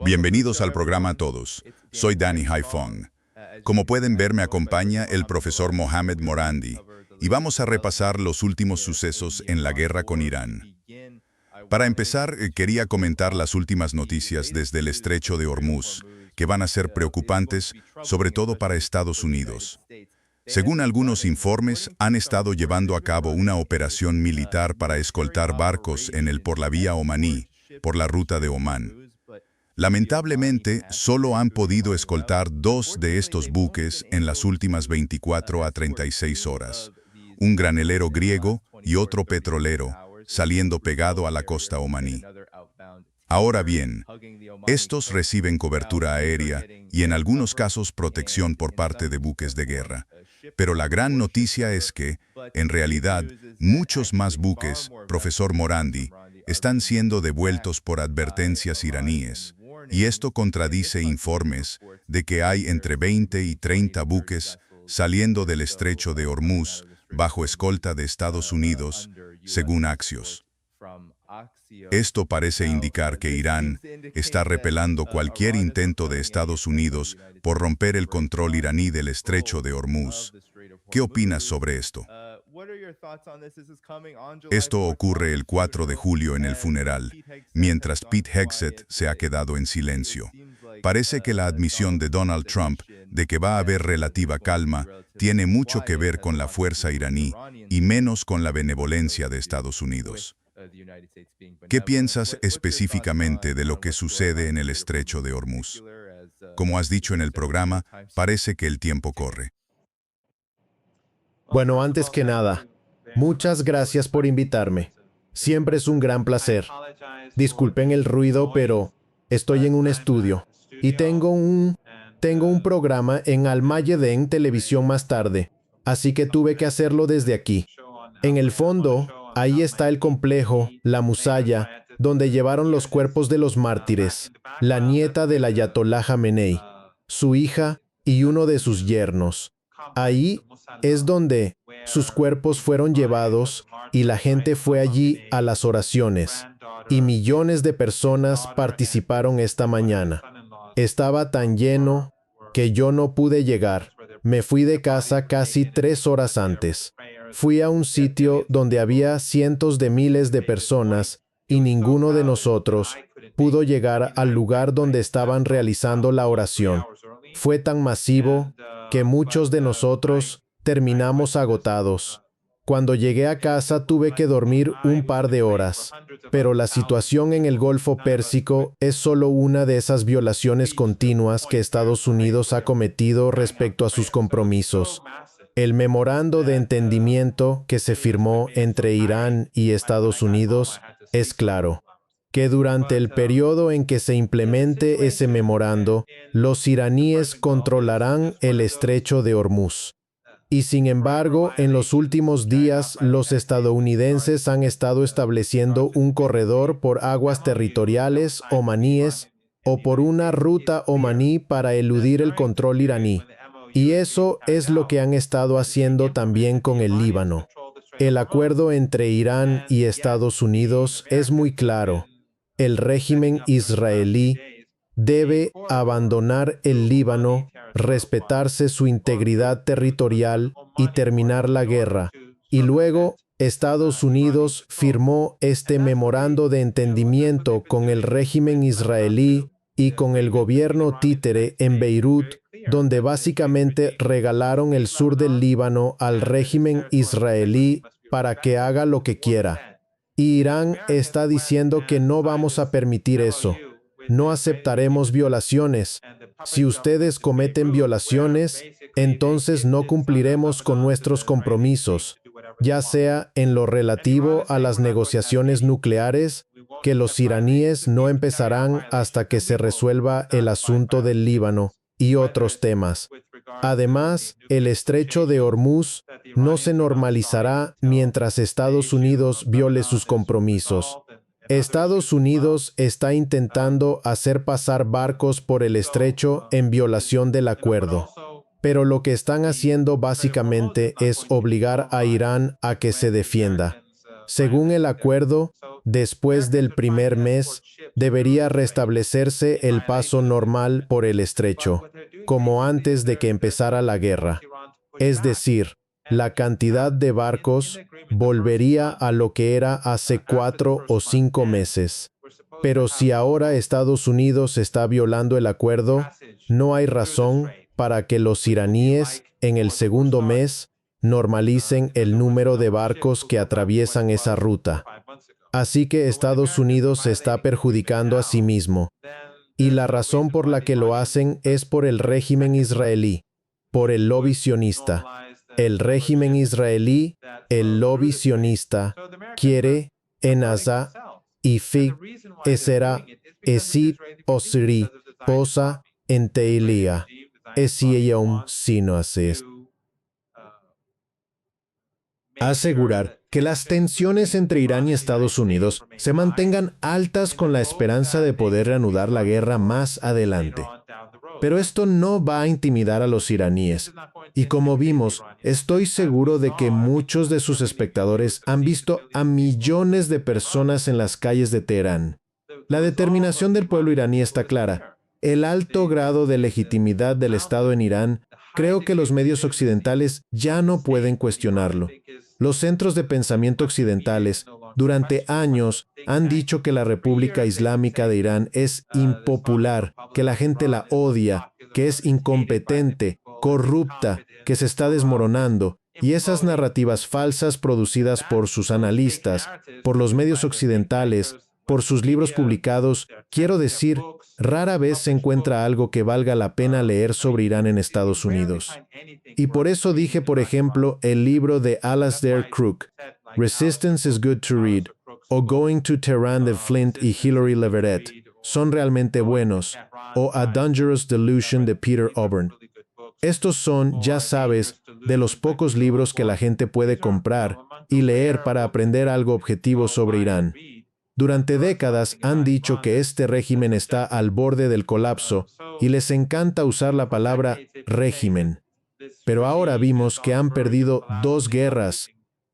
Bienvenidos al programa a todos. Soy Danny Haiphong. Como pueden ver, me acompaña el profesor Mohamed Morandi y vamos a repasar los últimos sucesos en la guerra con Irán. Para empezar, quería comentar las últimas noticias desde el Estrecho de Hormuz, que van a ser preocupantes, sobre todo para Estados Unidos. Según algunos informes, han estado llevando a cabo una operación militar para escoltar barcos por la vía omaní, por la ruta de Omán. Lamentablemente, solo han podido escoltar 2 de estos buques en las últimas 24 a 36 horas, un granelero griego y otro petrolero, saliendo pegado a la costa omaní. Ahora bien, estos reciben cobertura aérea y en algunos casos protección por parte de buques de guerra. Pero la gran noticia es que, en realidad, muchos más buques, profesor Morandi, están siendo devueltos por advertencias iraníes. Y esto contradice informes de que hay entre 20 y 30 buques saliendo del Estrecho de Hormuz bajo escolta de Estados Unidos, según Axios. Esto parece indicar que Irán está repelando cualquier intento de Estados Unidos por romper el control iraní del Estrecho de Hormuz. ¿Qué opinas sobre esto? Esto ocurre el 4 de julio en el funeral, mientras Pete Hegseth se ha quedado en silencio. Parece que la admisión de Donald Trump de que va a haber relativa calma tiene mucho que ver con la fuerza iraní y menos con la benevolencia de Estados Unidos. ¿Qué piensas específicamente de lo que sucede en el Estrecho de Hormuz? Como has dicho en el programa, parece que el tiempo corre. Bueno, antes que nada, muchas gracias por invitarme. Siempre es un gran placer. Disculpen el ruido, pero estoy en un estudio y tengo un programa en Al-Mayadeen Televisión más tarde, así que tuve que hacerlo desde aquí. En el fondo, ahí está el complejo, la Musalla, donde llevaron los cuerpos de los mártires, la nieta del Ayatollah Jamenei, su hija y uno de sus yernos. Ahí es donde sus cuerpos fueron llevados y la gente fue allí a las oraciones. Y millones de personas participaron esta mañana. Estaba tan lleno que yo no pude llegar. Me fui de casa casi 3 horas antes. Fui a un sitio donde había cientos de miles de personas y ninguno de nosotros pudo llegar al lugar donde estaban realizando la oración. Fue tan masivo que muchos de nosotros terminamos agotados. Cuando llegué a casa tuve que dormir un par de horas, pero la situación en el Golfo Pérsico es solo una de esas violaciones continuas que Estados Unidos ha cometido respecto a sus compromisos. El memorando de entendimiento que se firmó entre Irán y Estados Unidos es claro, que durante el periodo en que se implemente ese memorando, los iraníes controlarán el Estrecho de Hormuz. Y sin embargo, en los últimos días, los estadounidenses han estado estableciendo un corredor por aguas territoriales omaníes o por una ruta omaní para eludir el control iraní. Y eso es lo que han estado haciendo también con el Líbano. El acuerdo entre Irán y Estados Unidos es muy claro. El régimen israelí debe abandonar el Líbano, respetarse su integridad territorial y terminar la guerra. Y luego, Estados Unidos firmó este memorando de entendimiento con el régimen israelí y con el gobierno títere en Beirut, donde básicamente regalaron el sur del Líbano al régimen israelí para que haga lo que quiera. Y Irán está diciendo que no vamos a permitir eso. No aceptaremos violaciones. Si ustedes cometen violaciones, entonces no cumpliremos con nuestros compromisos, ya sea en lo relativo a las negociaciones nucleares, que los iraníes no empezarán hasta que se resuelva el asunto del Líbano, y otros temas. Además, el Estrecho de Hormuz no se normalizará mientras Estados Unidos viole sus compromisos. Estados Unidos está intentando hacer pasar barcos por el estrecho en violación del acuerdo. Pero lo que están haciendo básicamente es obligar a Irán a que se defienda. Según el acuerdo, Después del primer mes, debería restablecerse el paso normal por el estrecho, como antes de que empezara la guerra. Es decir, la cantidad de barcos volvería a lo que era hace 4 o 5 meses. Pero si ahora Estados Unidos está violando el acuerdo, no hay razón para que los iraníes, en el segundo mes, normalicen el número de barcos que atraviesan esa ruta. Así que Estados Unidos se está perjudicando a sí mismo. Y la razón por la que lo hacen es por el régimen israelí, por el lobby sionista. El régimen israelí, el lobby sionista, quiere en Asa y Fig, Esera, Esid, Osiri, Posa, en Teilia, Esieyom, sino haces. Asegurar que las tensiones entre Irán y Estados Unidos se mantengan altas con la esperanza de poder reanudar la guerra más adelante. Pero esto no va a intimidar a los iraníes. Y como vimos, estoy seguro de que muchos de sus espectadores han visto a millones de personas en las calles de Teherán. La determinación del pueblo iraní está clara. El alto grado de legitimidad del Estado en Irán, creo que los medios occidentales ya no pueden cuestionarlo. Los centros de pensamiento occidentales, durante años, han dicho que la República Islámica de Irán es impopular, que la gente la odia, que es incompetente, corrupta, que se está desmoronando. Y esas narrativas falsas producidas por sus analistas, por los medios occidentales, por sus libros publicados, quiero decir, rara vez se encuentra algo que valga la pena leer sobre Irán en Estados Unidos. Y por eso dije, por ejemplo, el libro de Alasdair Crooke, Resistance is Good to Read, o Going to Tehran de Flint y Hilary Leverett, son realmente buenos, o A Dangerous Delusion de Peter Auburn. Estos son, ya sabes, de los pocos libros que la gente puede comprar y leer para aprender algo objetivo sobre Irán. Durante décadas han dicho que este régimen está al borde del colapso y les encanta usar la palabra régimen. Pero ahora vimos que han perdido 2 guerras,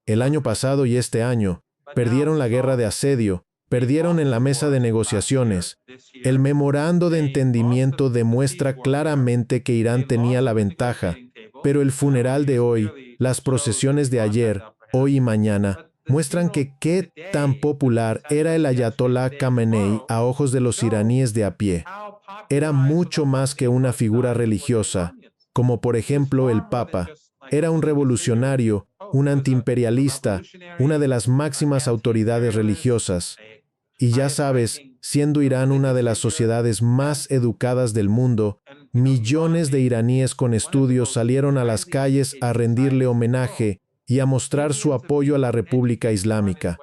el año pasado y este año. Perdieron la guerra de asedio, perdieron en la mesa de negociaciones. El memorando de entendimiento demuestra claramente que Irán tenía la ventaja, pero el funeral de hoy, las procesiones de ayer, hoy y mañana, muestran que qué tan popular era el ayatolá Khamenei a ojos de los iraníes de a pie. Era mucho más que una figura religiosa, como por ejemplo el Papa. Era un revolucionario, un antiimperialista, una de las máximas autoridades religiosas. Y ya sabes, siendo Irán una de las sociedades más educadas del mundo, millones de iraníes con estudios salieron a las calles a rendirle homenaje y a mostrar su apoyo a la República Islámica.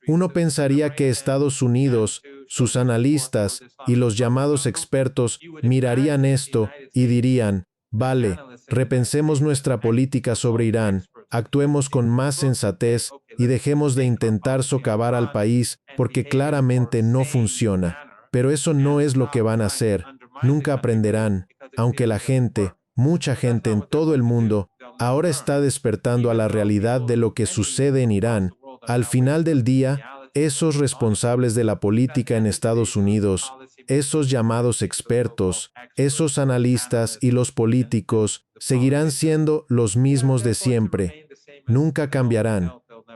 Uno pensaría que Estados Unidos, sus analistas y los llamados expertos mirarían esto y dirían, vale, repensemos nuestra política sobre Irán, actuemos con más sensatez y dejemos de intentar socavar al país porque claramente no funciona. Pero eso no es lo que van a hacer. Nunca aprenderán, aunque la gente, mucha gente en todo el mundo, ahora está despertando a la realidad de lo que sucede en Irán. Al final del día, esos responsables de la política en Estados Unidos, esos llamados expertos, esos analistas y los políticos seguirán siendo los mismos de siempre. Nunca cambiarán.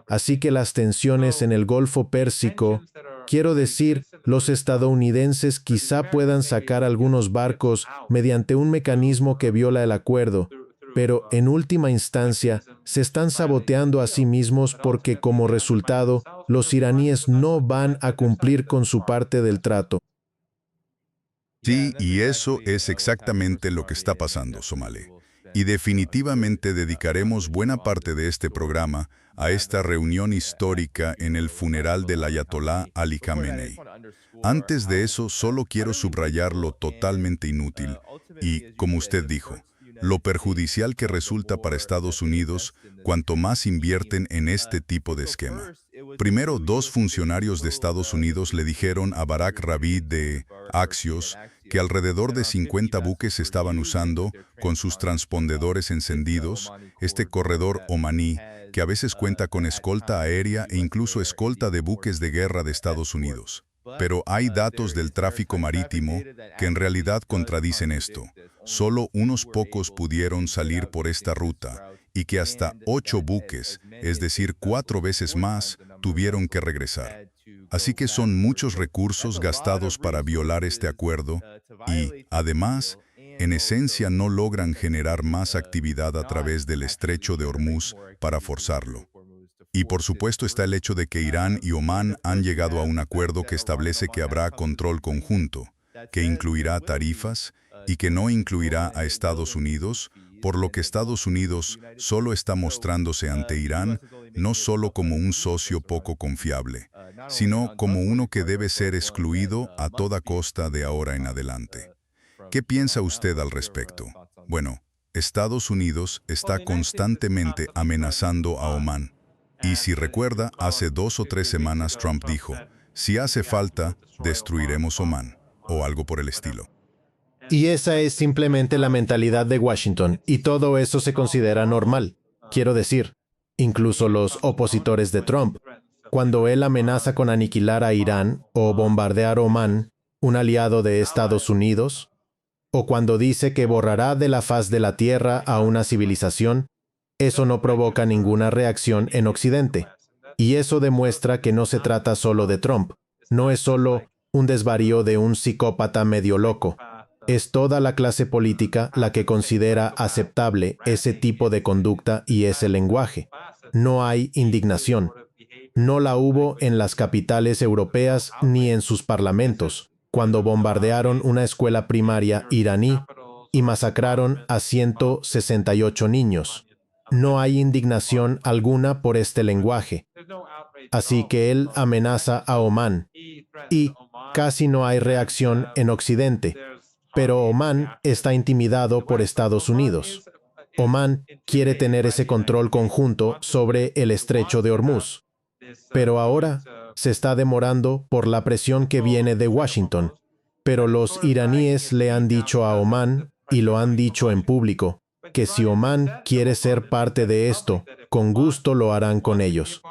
Así que las tensiones en el Golfo Pérsico, quiero decir, los estadounidenses quizá puedan sacar algunos barcos mediante un mecanismo que viola el acuerdo, pero en última instancia se están saboteando a sí mismos porque como resultado los iraníes no van a cumplir con su parte del trato. Sí, y eso es exactamente lo que está pasando, Somale. Y definitivamente dedicaremos buena parte de este programa a esta reunión histórica en el funeral del ayatolá Ali Khamenei. Antes de eso, solo quiero subrayar lo totalmente inútil y, como usted dijo, lo perjudicial que resulta para Estados Unidos cuanto más invierten en este tipo de esquema. Primero, 2 funcionarios de Estados Unidos le dijeron a Barack Ravid de Axios que alrededor de 50 buques estaban usando, con sus transpondedores encendidos, este corredor omaní, que a veces cuenta con escolta aérea e incluso escolta de buques de guerra de Estados Unidos. Pero hay datos del tráfico marítimo que en realidad contradicen esto. Solo unos pocos pudieron salir por esta ruta y que hasta 8 buques, es decir, 4 veces más, tuvieron que regresar. Así que son muchos recursos gastados para violar este acuerdo y, además, en esencia no logran generar más actividad a través del estrecho de Hormuz para forzarlo. Y por supuesto está el hecho de que Irán y Omán han llegado a un acuerdo que establece que habrá control conjunto, que incluirá tarifas y que no incluirá a Estados Unidos, por lo que Estados Unidos solo está mostrándose ante Irán no solo como un socio poco confiable, sino como uno que debe ser excluido a toda costa de ahora en adelante. ¿Qué piensa usted al respecto? Bueno, Estados Unidos está constantemente amenazando a Omán. Y si recuerda, hace 2 o 3 semanas Trump dijo, si hace falta, destruiremos Omán, o algo por el estilo. Y esa es simplemente la mentalidad de Washington, y todo eso se considera normal. Quiero decir, incluso los opositores de Trump, cuando él amenaza con aniquilar a Irán o bombardear Omán, un aliado de Estados Unidos, o cuando dice que borrará de la faz de la tierra a una civilización, eso no provoca ninguna reacción en Occidente. Y eso demuestra que no se trata solo de Trump, no es solo un desvarío de un psicópata medio loco. Es toda la clase política la que considera aceptable ese tipo de conducta y ese lenguaje. No hay indignación. No la hubo en las capitales europeas ni en sus parlamentos, cuando bombardearon una escuela primaria iraní y masacraron a 168 niños. No hay indignación alguna por este lenguaje. Así que él amenaza a Omán y casi no hay reacción en Occidente. Pero Omán está intimidado por Estados Unidos. Omán quiere tener ese control conjunto sobre el estrecho de Hormuz. Pero ahora se está demorando por la presión que viene de Washington. Pero los iraníes le han dicho a Omán, y lo han dicho en público, que si Omán quiere ser parte de esto, con gusto lo harán con ellos.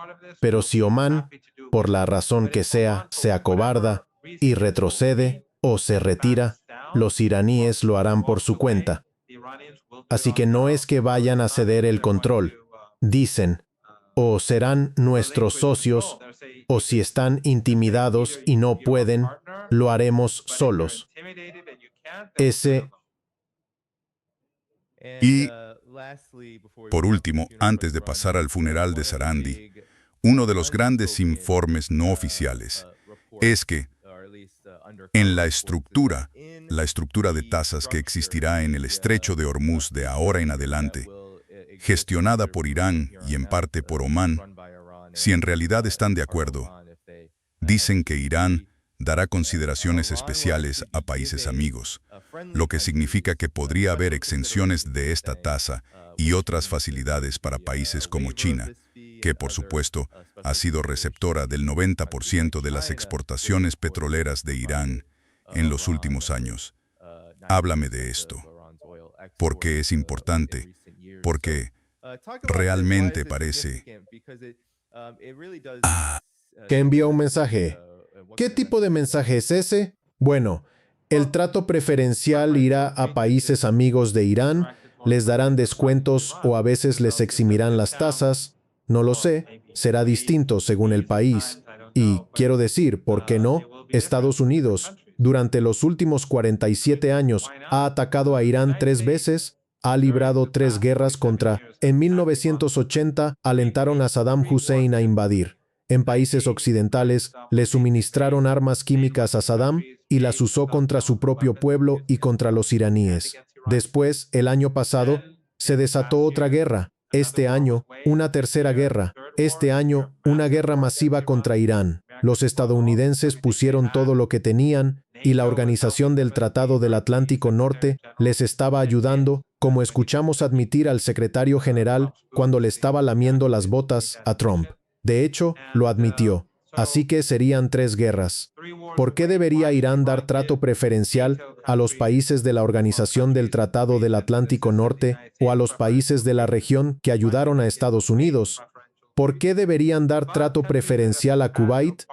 Pero si Omán, por la razón que sea, se acobarda y retrocede o se retira, los iraníes lo harán por su cuenta. Así que no es que vayan a ceder el control. Dicen, o serán nuestros socios, o si están intimidados y no pueden, lo haremos solos. Y, por último, antes de pasar al funeral de Sarandi, uno de los grandes informes no oficiales es que en la estructura de tasas que existirá en el estrecho de Hormuz de ahora en adelante, gestionada por Irán y en parte por Omán, si en realidad están de acuerdo, dicen que Irán dará consideraciones especiales a países amigos, lo que significa que podría haber exenciones de esta tasa y otras facilidades para países como China, que por supuesto ha sido receptora del 90% de las exportaciones petroleras de Irán en los últimos años. Háblame de esto. ¿Por qué es importante? Porque realmente parece... Que envía un mensaje. ¿Qué tipo de mensaje es ese? Bueno, el trato preferencial irá a países amigos de Irán, les darán descuentos o a veces les eximirán las tasas. No lo sé, será distinto según el país. Y, quiero decir, ¿por qué no? Estados Unidos, durante los últimos 47 años, ha atacado a Irán 3 veces, ha librado 3 guerras contra... En 1980, alentaron a Saddam Hussein a invadir. En países occidentales, le suministraron armas químicas a Saddam y las usó contra su propio pueblo y contra los iraníes. Después, el año pasado, se desató otra guerra. Este año, una tercera guerra. Este año, una guerra masiva contra Irán. Los estadounidenses pusieron todo lo que tenían y la Organización del Tratado del Atlántico Norte les estaba ayudando, como escuchamos admitir al secretario general cuando le estaba lamiendo las botas a Trump. De hecho, lo admitió. Así que serían 3 guerras. ¿Por qué debería Irán dar trato preferencial a los países de la Organización del Tratado del Atlántico Norte o a los países de la región que ayudaron a Estados Unidos? ¿Por qué deberían dar trato preferencial a Kuwait,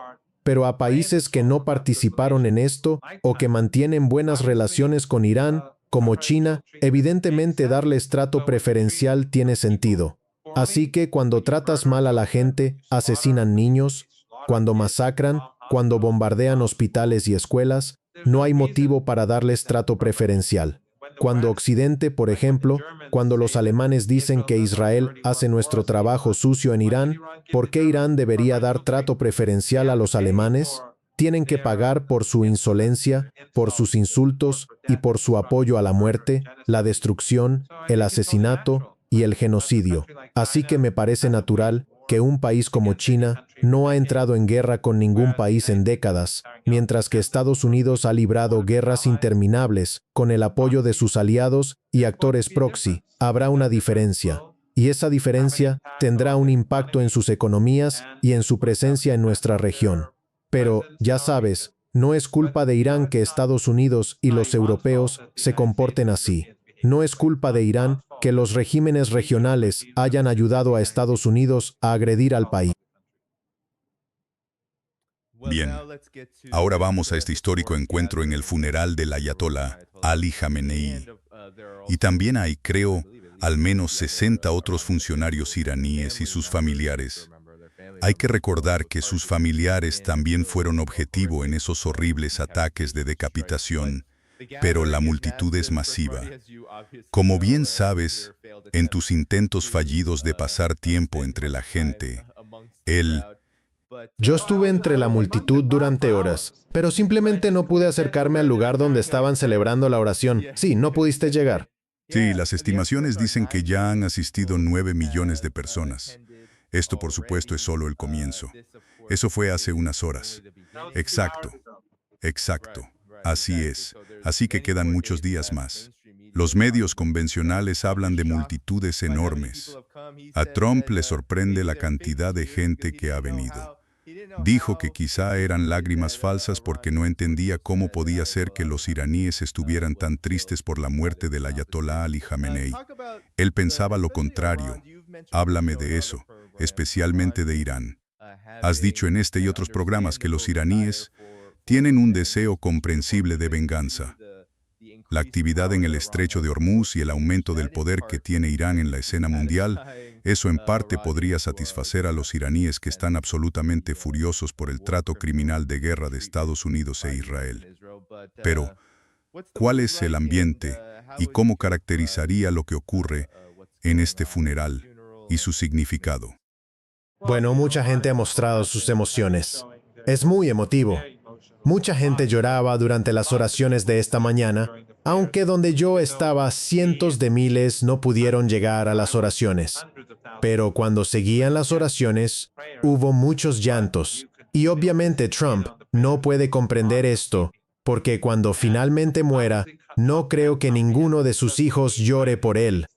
pero a países que no participaron en esto o que mantienen buenas relaciones con Irán, como China? Evidentemente darles trato preferencial tiene sentido. Así que cuando tratas mal a la gente, asesinan niños, cuando masacran, cuando bombardean hospitales y escuelas, no hay motivo para darles trato preferencial. Cuando Occidente, por ejemplo, cuando los alemanes dicen que Israel hace nuestro trabajo sucio en Irán, ¿por qué Irán debería dar trato preferencial a los alemanes? Tienen que pagar por su insolencia, por sus insultos y por su apoyo a la muerte, la destrucción, el asesinato y el genocidio. Así que me parece natural que un país como China no ha entrado en guerra con ningún país en décadas, mientras que Estados Unidos ha librado guerras interminables con el apoyo de sus aliados y actores proxy. Habrá una diferencia, y esa diferencia tendrá un impacto en sus economías y en su presencia en nuestra región. Pero, ya sabes, no es culpa de Irán que Estados Unidos y los europeos se comporten así. No es culpa de Irán que los regímenes regionales hayan ayudado a Estados Unidos a agredir al país. Bien, ahora vamos a este histórico encuentro en el funeral del ayatolá Ali Khamenei. Y también hay, creo, al menos 60 otros funcionarios iraníes y sus familiares. Hay que recordar que sus familiares también fueron objetivo en esos horribles ataques de decapitación, pero la multitud es masiva. Como bien sabes, en tus intentos fallidos de pasar tiempo entre la gente, Yo estuve entre la multitud durante horas, pero simplemente no pude acercarme al lugar donde estaban celebrando la oración. Sí, no pudiste llegar. Sí, las estimaciones dicen que ya han asistido 9 millones de personas. Esto, por supuesto, es solo el comienzo. Eso fue hace unas horas. Exacto, exacto. Así es. Así que quedan muchos días más. Los medios convencionales hablan de multitudes enormes. A Trump le sorprende la cantidad de gente que ha venido. Dijo que quizá eran lágrimas falsas porque no entendía cómo podía ser que los iraníes estuvieran tan tristes por la muerte del ayatolá Ali Khamenei. Él pensaba lo contrario. Háblame de eso, especialmente de Irán. Has dicho en este y otros programas que los iraníes tienen un deseo comprensible de venganza. La actividad en el estrecho de Hormuz y el aumento del poder que tiene Irán en la escena mundial, eso en parte podría satisfacer a los iraníes que están absolutamente furiosos por el trato criminal de guerra de Estados Unidos e Israel. Pero, ¿cuál es el ambiente y cómo caracterizaría lo que ocurre en este funeral y su significado? Bueno, mucha gente ha mostrado sus emociones. Es muy emotivo. Mucha gente lloraba durante las oraciones de esta mañana, aunque donde yo estaba cientos de miles no pudieron llegar a las oraciones. Pero cuando seguían las oraciones, hubo muchos llantos. Y obviamente Trump no puede comprender esto, porque cuando finalmente muera, no creo que ninguno de sus hijos llore por él.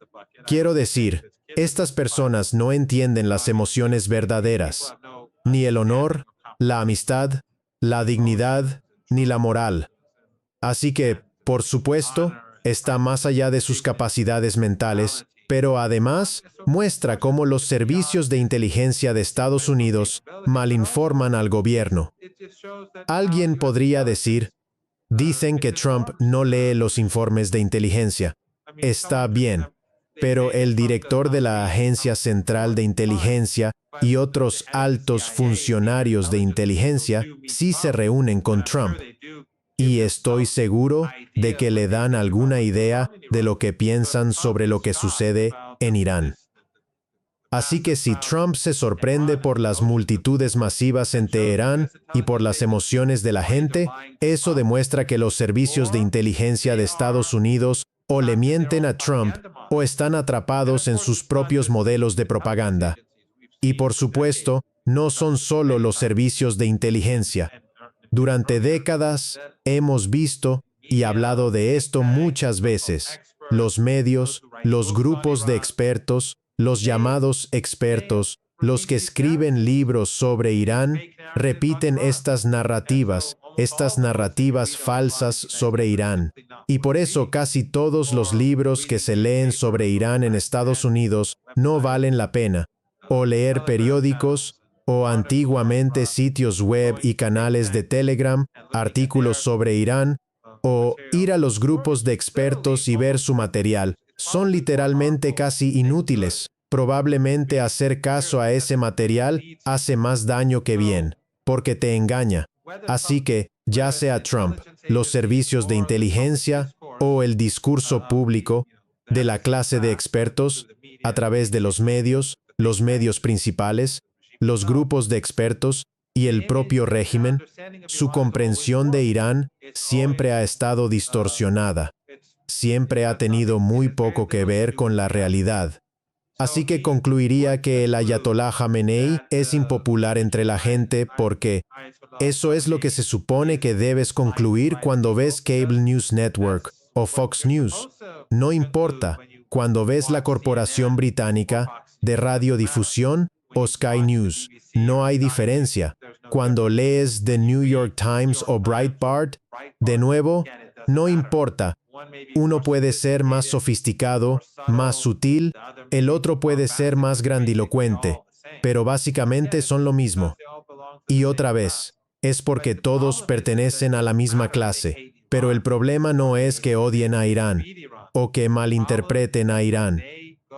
Quiero decir, estas personas no entienden las emociones verdaderas, ni el honor, la amistad, la dignidad, ni la moral. Así que, por supuesto, está más allá de sus capacidades mentales, pero además muestra cómo los servicios de inteligencia de Estados Unidos malinforman al gobierno. Alguien podría decir, dicen que Trump no lee los informes de inteligencia. Está bien, pero el director de la Agencia Central de Inteligencia y otros altos funcionarios de inteligencia sí se reúnen con Trump. Y estoy seguro de que le dan alguna idea de lo que piensan sobre lo que sucede en Irán. Así que si Trump se sorprende por las multitudes masivas en Teherán y por las emociones de la gente, eso demuestra que los servicios de inteligencia de Estados Unidos o le mienten a Trump o están atrapados en sus propios modelos de propaganda. Y por supuesto, no son solo los servicios de inteligencia. Durante décadas hemos visto y hablado de esto muchas veces. Los medios, los grupos de expertos, los llamados expertos, Los que escriben libros sobre Irán repiten estas narrativas falsas sobre Irán. Y por eso casi todos los libros que se leen sobre Irán en Estados Unidos no valen la pena. O leer periódicos, o antiguamente sitios web y canales de Telegram, artículos sobre Irán, o ir a los grupos de expertos y ver su material. Son literalmente casi inútiles. Probablemente hacer caso a ese material hace más daño que bien, porque te engaña. Así que, ya sea Trump, los servicios de inteligencia o el discurso público de la clase de expertos, a través de los medios principales, los grupos de expertos y el propio régimen, su comprensión de Irán siempre ha estado distorsionada. Siempre ha tenido muy poco que ver con la realidad. Así que concluiría que el Ayatollah Jamenei es impopular entre la gente porque eso es lo que se supone que debes concluir cuando ves Cable News Network o Fox News. No importa, cuando ves la corporación británica de radiodifusión o Sky News, no hay diferencia. Cuando lees The New York Times o Breitbart, de nuevo, no importa. Uno puede ser más sofisticado, más sutil, el otro puede ser más grandilocuente, pero básicamente son lo mismo. Y otra vez, es porque todos pertenecen a la misma clase, pero el problema no es que odien a Irán o que malinterpreten a Irán.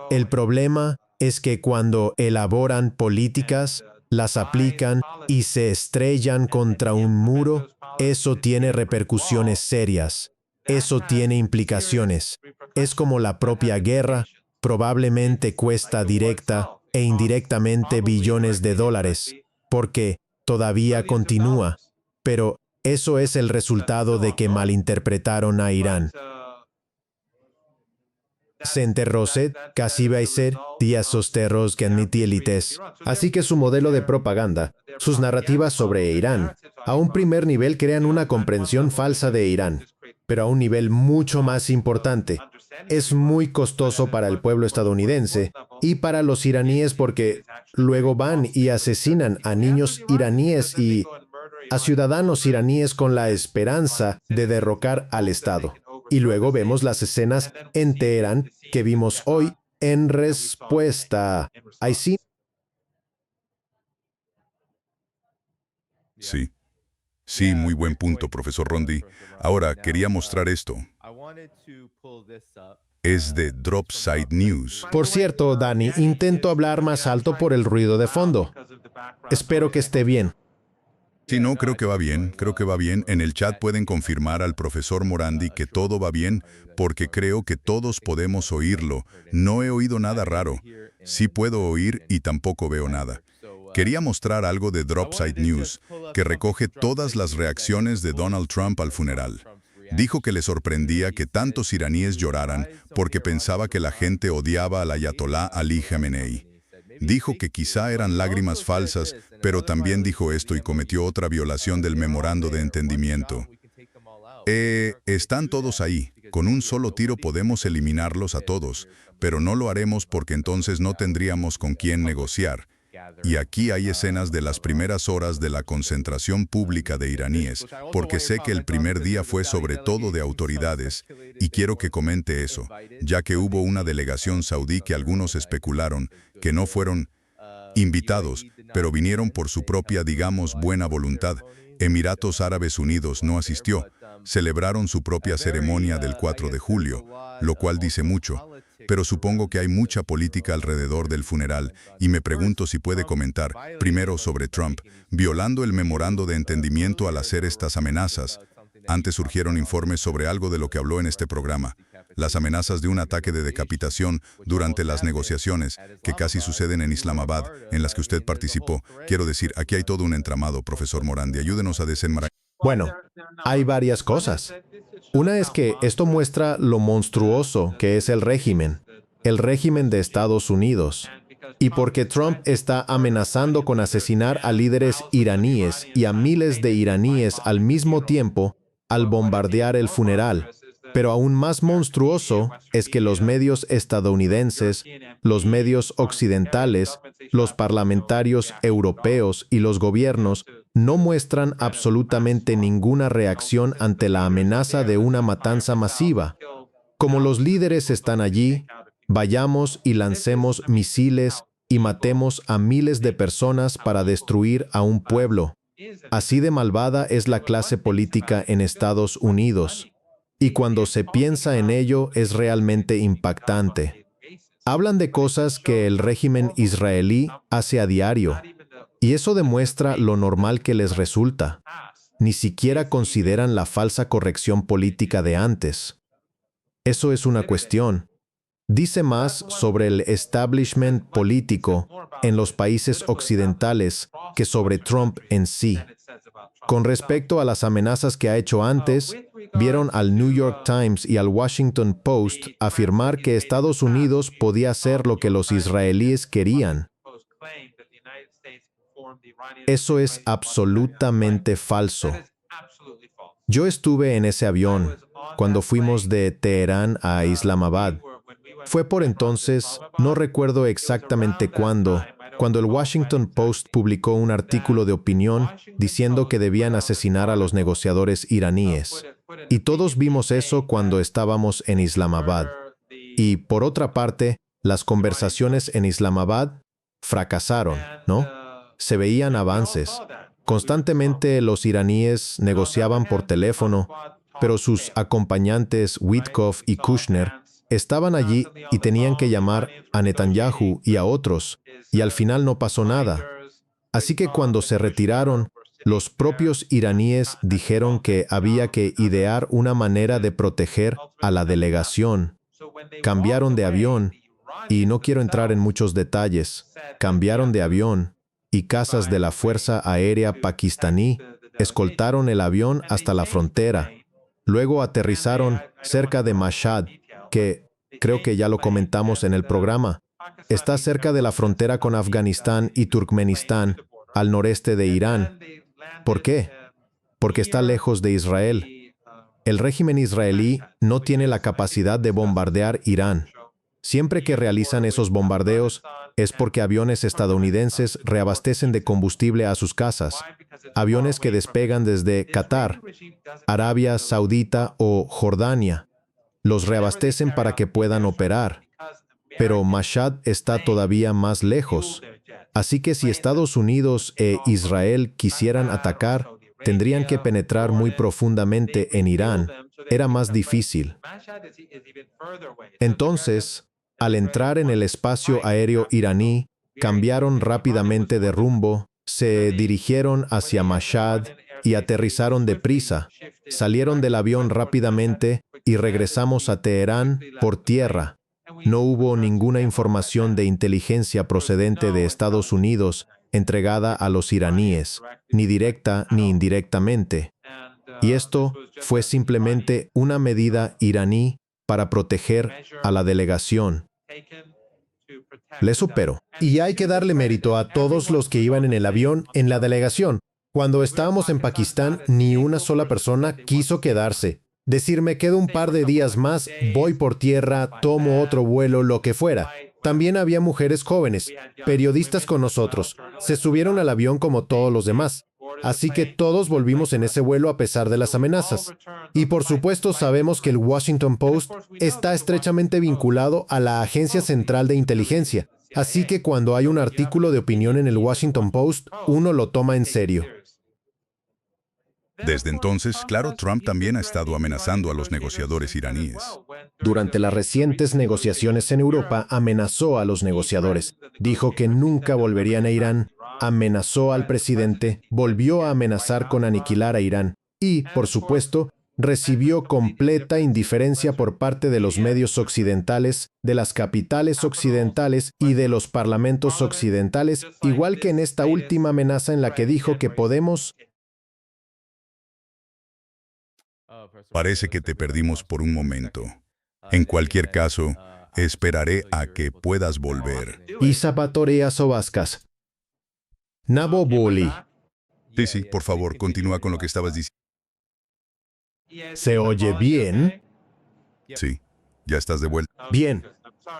El problema es que cuando elaboran políticas, las aplican y se estrellan contra un muro, eso tiene repercusiones serias. Eso tiene implicaciones. Es como la propia guerra, probablemente cuesta directa e indirectamente billones de dólares, porque todavía continúa. Pero eso es el resultado de que malinterpretaron a Irán. Senterroset, Kasibaiser, Diasosterros Ganitielites. Así que su modelo de propaganda, sus narrativas sobre Irán, a un primer nivel crean una comprensión falsa de Irán. Pero a un nivel mucho más importante, es muy costoso para el pueblo estadounidense y para los iraníes porque luego van y asesinan a niños iraníes y a ciudadanos iraníes con la esperanza de derrocar al Estado. Y luego vemos las escenas en Teherán que vimos hoy en respuesta. ¿Hay sí? Sí. Sí, muy buen punto, profesor Rondi. Ahora, quería mostrar esto. Es de Dropside News. Por cierto, Dani, intento hablar más alto por el ruido de fondo. Espero que esté bien. Sí, no, creo que va bien, En el chat pueden confirmar al profesor Morandi que todo va bien, porque creo que todos podemos oírlo. No he oído nada raro. Sí puedo oír y tampoco veo nada. Quería mostrar algo de Dropside News, que recoge todas las reacciones de Donald Trump al funeral. Dijo que le sorprendía que tantos iraníes lloraran porque pensaba que la gente odiaba al Ayatollah Ali Khamenei. Dijo que quizá eran lágrimas falsas, pero también dijo esto y cometió otra violación del memorando de entendimiento. Están todos ahí. Con un solo tiro podemos eliminarlos a todos, pero no lo haremos porque entonces no tendríamos con quién negociar. Y aquí hay escenas de las primeras horas de la concentración pública de iraníes, porque sé que el primer día fue sobre todo de autoridades, y quiero que comente eso, ya que hubo una delegación saudí que algunos especularon que no fueron invitados, pero vinieron por su propia, digamos, buena voluntad. Emiratos Árabes Unidos no asistió. Celebraron su propia ceremonia del 4 de julio, lo cual dice mucho. Pero supongo que hay mucha política alrededor del funeral, y me pregunto si puede comentar, primero sobre Trump, violando el memorando de entendimiento al hacer estas amenazas. Antes surgieron informes sobre algo de lo que habló en este programa, las amenazas de un ataque de decapitación durante las negociaciones que casi suceden en Islamabad, en las que usted participó. Quiero decir, aquí hay todo un entramado, profesor Morandi, ayúdenos a desenmarañar. Bueno, hay varias cosas. Una es que esto muestra lo monstruoso que es el régimen de Estados Unidos. Y porque Trump está amenazando con asesinar a líderes iraníes y a miles de iraníes al mismo tiempo al bombardear el funeral. Pero aún más monstruoso es que los medios estadounidenses, los medios occidentales, los parlamentarios europeos y los gobiernos no muestran absolutamente ninguna reacción ante la amenaza de una matanza masiva. Como los líderes están allí, vayamos y lancemos misiles y matemos a miles de personas para destruir a un pueblo. Así de malvada es la clase política en Estados Unidos. Y cuando se piensa en ello es realmente impactante. Hablan de cosas que el régimen israelí hace a diario, y eso demuestra lo normal que les resulta. Ni siquiera consideran la falsa corrección política de antes. Eso es una cuestión. Dice más sobre el establishment político en los países occidentales que sobre Trump en sí. Con respecto a las amenazas que ha hecho antes, vieron al New York Times y al Washington Post afirmar que Estados Unidos podía hacer lo que los israelíes querían. Eso es absolutamente falso. Yo estuve en ese avión cuando fuimos de Teherán a Islamabad. Fue por entonces, no recuerdo exactamente cuándo, cuando el Washington Post publicó un artículo de opinión diciendo que debían asesinar a los negociadores iraníes. Y todos vimos eso cuando estábamos en Islamabad. Y, por otra parte, las conversaciones en Islamabad fracasaron, ¿no? Se veían avances. Constantemente los iraníes negociaban por teléfono, pero sus acompañantes Witkoff y Kushner estaban allí y tenían que llamar a Netanyahu y a otros, y al final no pasó nada. Así que cuando se retiraron, los propios iraníes dijeron que había que idear una manera de proteger a la delegación. Cambiaron de avión, y no quiero entrar en muchos detalles, cambiaron de avión, y cazas de la Fuerza Aérea Pakistaní escoltaron el avión hasta la frontera. Luego aterrizaron cerca de Mashhad, que creo que ya lo comentamos en el programa. Está cerca de la frontera con Afganistán y Turkmenistán, al noreste de Irán. ¿Por qué? Porque está lejos de Israel. El régimen israelí no tiene la capacidad de bombardear Irán. Siempre que realizan esos bombardeos es porque aviones estadounidenses reabastecen de combustible a sus casas. Aviones que despegan desde Qatar, Arabia Saudita o Jordania. Los reabastecen para que puedan operar. Pero Mashhad está todavía más lejos. Así que si Estados Unidos e Israel quisieran atacar, tendrían que penetrar muy profundamente en Irán. Era más difícil. Entonces, al entrar en el espacio aéreo iraní, cambiaron rápidamente de rumbo, se dirigieron hacia Mashhad y aterrizaron deprisa. Salieron del avión rápidamente y regresamos a Teherán por tierra. No hubo ninguna información de inteligencia procedente de Estados Unidos entregada a los iraníes, ni directa ni indirectamente. Y esto fue simplemente una medida iraní para proteger a la delegación. Le supero. Y hay que darle mérito a todos los que iban en el avión en la delegación. Cuando estábamos en Pakistán, ni una sola persona quiso quedarse. Decir, me quedo un par de días más, voy por tierra, tomo otro vuelo, lo que fuera. También había mujeres jóvenes, periodistas con nosotros. Se subieron al avión como todos los demás. Así que todos volvimos en ese vuelo a pesar de las amenazas. Y por supuesto sabemos que el Washington Post está estrechamente vinculado a la Agencia Central de Inteligencia. Así que cuando hay un artículo de opinión en el Washington Post, uno lo toma en serio. Desde entonces, claro, Trump también ha estado amenazando a los negociadores iraníes. Durante las recientes negociaciones en Europa, amenazó a los negociadores. Dijo que nunca volverían a Irán. Amenazó al presidente, volvió a amenazar con aniquilar a Irán. Y, por supuesto, recibió completa indiferencia por parte de los medios occidentales, de las capitales occidentales y de los parlamentos occidentales, igual que en esta última amenaza en la que dijo que podemos... Parece que te perdimos por un momento. En cualquier caso, esperaré a que puedas volver. Isa Patorea Sobaskas. Nabo Boli. Sí, por favor, continúa con lo que estabas diciendo. ¿Se oye bien? Sí, ya estás de vuelta. Bien,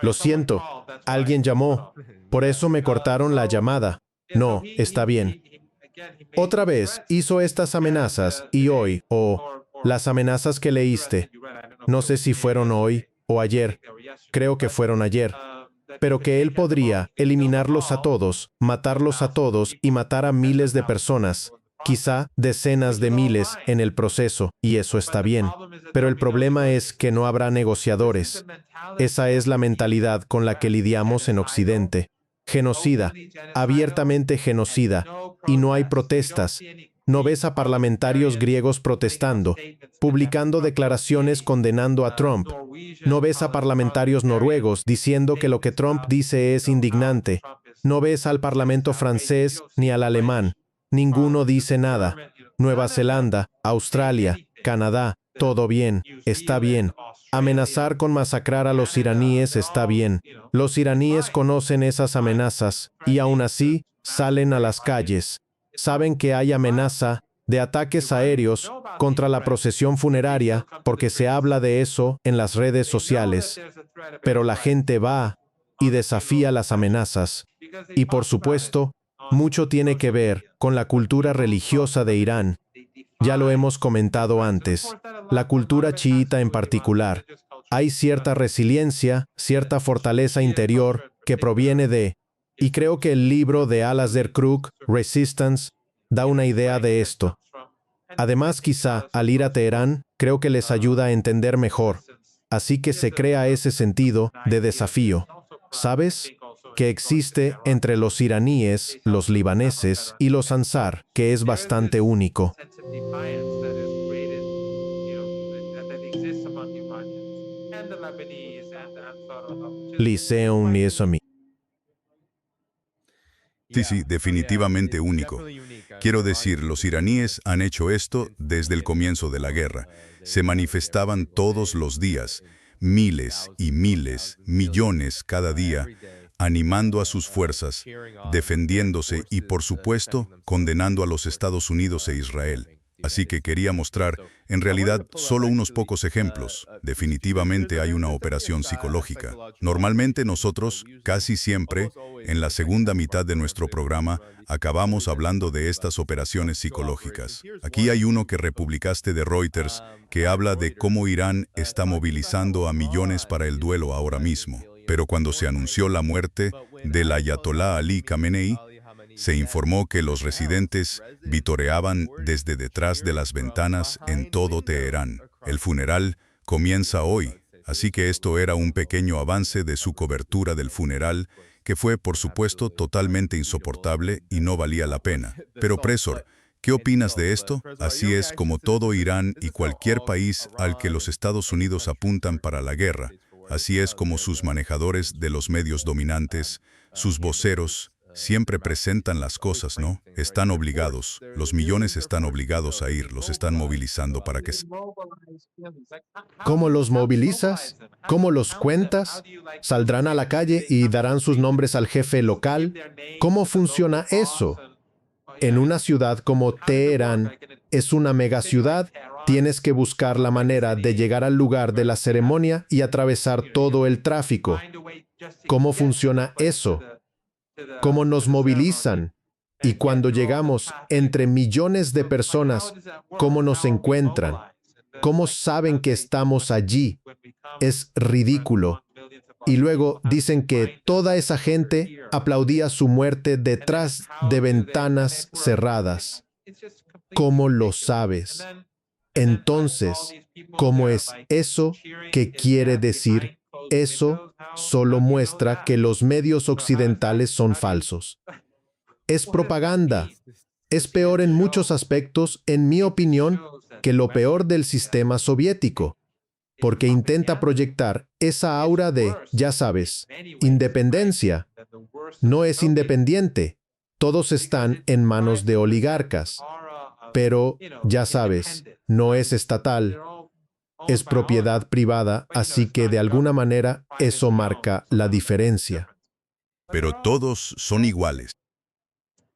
lo siento. Alguien llamó. Por eso me cortaron la llamada. No, está bien. Otra vez hizo estas amenazas y hoy, o las amenazas que leíste, no sé si fueron hoy o ayer, creo que fueron ayer, pero que él podría eliminarlos a todos, matarlos a todos y matar a miles de personas, quizá decenas de miles en el proceso, y eso está bien. Pero el problema es que no habrá negociadores. Esa es la mentalidad con la que lidiamos en Occidente. Genocida, abiertamente genocida, y no hay protestas. No ves a parlamentarios griegos protestando, publicando declaraciones condenando a Trump. No ves a parlamentarios noruegos diciendo que lo que Trump dice es indignante. No ves al parlamento francés ni al alemán. Ninguno dice nada. Nueva Zelanda, Australia, Canadá, todo bien, está bien. Amenazar con masacrar a los iraníes está bien. Los iraníes conocen esas amenazas y aún así salen a las calles. Saben que hay amenaza de ataques aéreos contra la procesión funeraria porque se habla de eso en las redes sociales. Pero la gente va y desafía las amenazas. Y por supuesto, mucho tiene que ver con la cultura religiosa de Irán. Ya lo hemos comentado antes. La cultura chiita en particular. Hay cierta resiliencia, cierta fortaleza interior que proviene de, y creo que el libro de Alasdair Crooke, Resistance, da una idea de esto. Además, quizá, al ir a Teherán, creo que les ayuda a entender mejor. Así que se crea ese sentido de desafío. ¿Sabes? Que existe entre los iraníes, los libaneses y los ansar, que es bastante único. Liceum y eso a mí. Sí, definitivamente único. Quiero decir, los iraníes han hecho esto desde el comienzo de la guerra. Se manifestaban todos los días, miles y miles, millones cada día, animando a sus fuerzas, defendiéndose y, por supuesto, condenando a los Estados Unidos e Israel. Así que quería mostrar, en realidad, solo unos pocos ejemplos. Definitivamente hay una operación psicológica. Normalmente nosotros, casi siempre, en la segunda mitad de nuestro programa, acabamos hablando de estas operaciones psicológicas. Aquí hay uno que republicaste de Reuters, que habla de cómo Irán está movilizando a millones para el duelo ahora mismo. Pero cuando se anunció la muerte del Ayatolá Ali Khamenei, se informó que los residentes vitoreaban desde detrás de las ventanas en todo Teherán. El funeral comienza hoy, así que esto era un pequeño avance de su cobertura del funeral, que fue, por supuesto, totalmente insoportable y no valía la pena. Pero, Presor, ¿qué opinas de esto? Así es como todo Irán y cualquier país al que los Estados Unidos apuntan para la guerra. Así es como sus manejadores de los medios dominantes, sus voceros, siempre presentan las cosas, ¿no? Están obligados, los millones están obligados a ir, los están movilizando para que... ¿Cómo los movilizas? ¿Cómo los cuentas? ¿Saldrán a la calle y darán sus nombres al jefe local? ¿Cómo funciona eso? En una ciudad como Teherán, es una megaciudad, tienes que buscar la manera de llegar al lugar de la ceremonia y atravesar todo el tráfico. ¿Cómo funciona eso? ¿Cómo nos movilizan? Y cuando llegamos entre millones de personas, ¿cómo nos encuentran? ¿Cómo saben que estamos allí? Es ridículo. Y luego dicen que toda esa gente aplaudía su muerte detrás de ventanas cerradas. ¿Cómo lo sabes? Entonces, ¿cómo es eso? ¿Qué quiere decir? Eso solo muestra que los medios occidentales son falsos. Es propaganda. Es peor en muchos aspectos, en mi opinión, que lo peor del sistema soviético, porque intenta proyectar esa aura de, ya sabes, independencia. No es independiente. Todos están en manos de oligarcas. Pero, ya sabes, no es estatal. Es propiedad privada, así que de alguna manera eso marca la diferencia. Pero todos son iguales.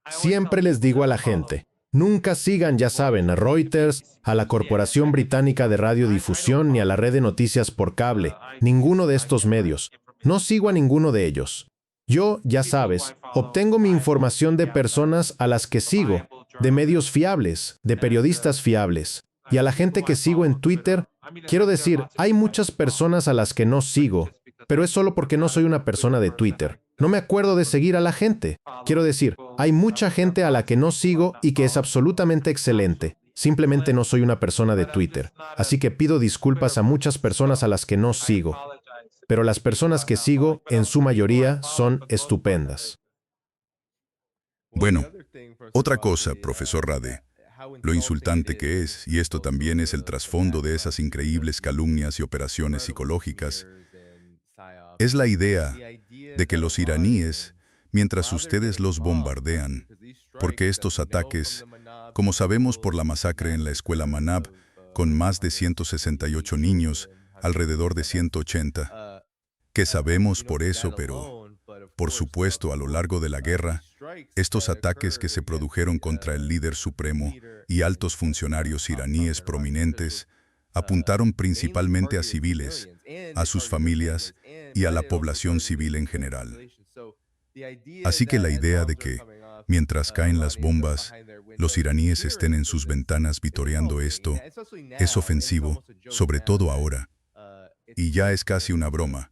Siempre les digo a la gente, Nunca sigan, ya saben, a Reuters, a la Corporación Británica de Radiodifusión ni a la red de noticias por cable. Ninguno de estos medios. No sigo a ninguno de ellos. Yo, ya sabes, obtengo mi información de personas a las que sigo, de medios fiables, de periodistas fiables. Y a la gente que sigo en Twitter, quiero decir, hay muchas personas a las que no sigo, pero es solo porque no soy una persona de Twitter. No me acuerdo de seguir a la gente. Quiero decir, hay mucha gente a la que no sigo y que es absolutamente excelente. Simplemente no soy una persona de Twitter. Así que pido disculpas a muchas personas a las que no sigo. Pero las personas que sigo, en su mayoría, son estupendas. Bueno, otra cosa, profesor Rade, lo insultante que es, y esto también es el trasfondo de esas increíbles calumnias y operaciones psicológicas, es la idea de que los iraníes, mientras ustedes los bombardean, porque estos ataques, como sabemos por la masacre en la escuela Manab, con más de 168 niños, alrededor de 180, que sabemos por eso, pero, por supuesto, a lo largo de la guerra, estos ataques que se produjeron contra el líder supremo y altos funcionarios iraníes prominentes apuntaron principalmente a civiles, a sus familias y a la población civil en general. Así que la idea de que, mientras caen las bombas, los iraníes estén en sus ventanas vitoreando esto, es ofensivo, sobre todo ahora. Y ya es casi una broma.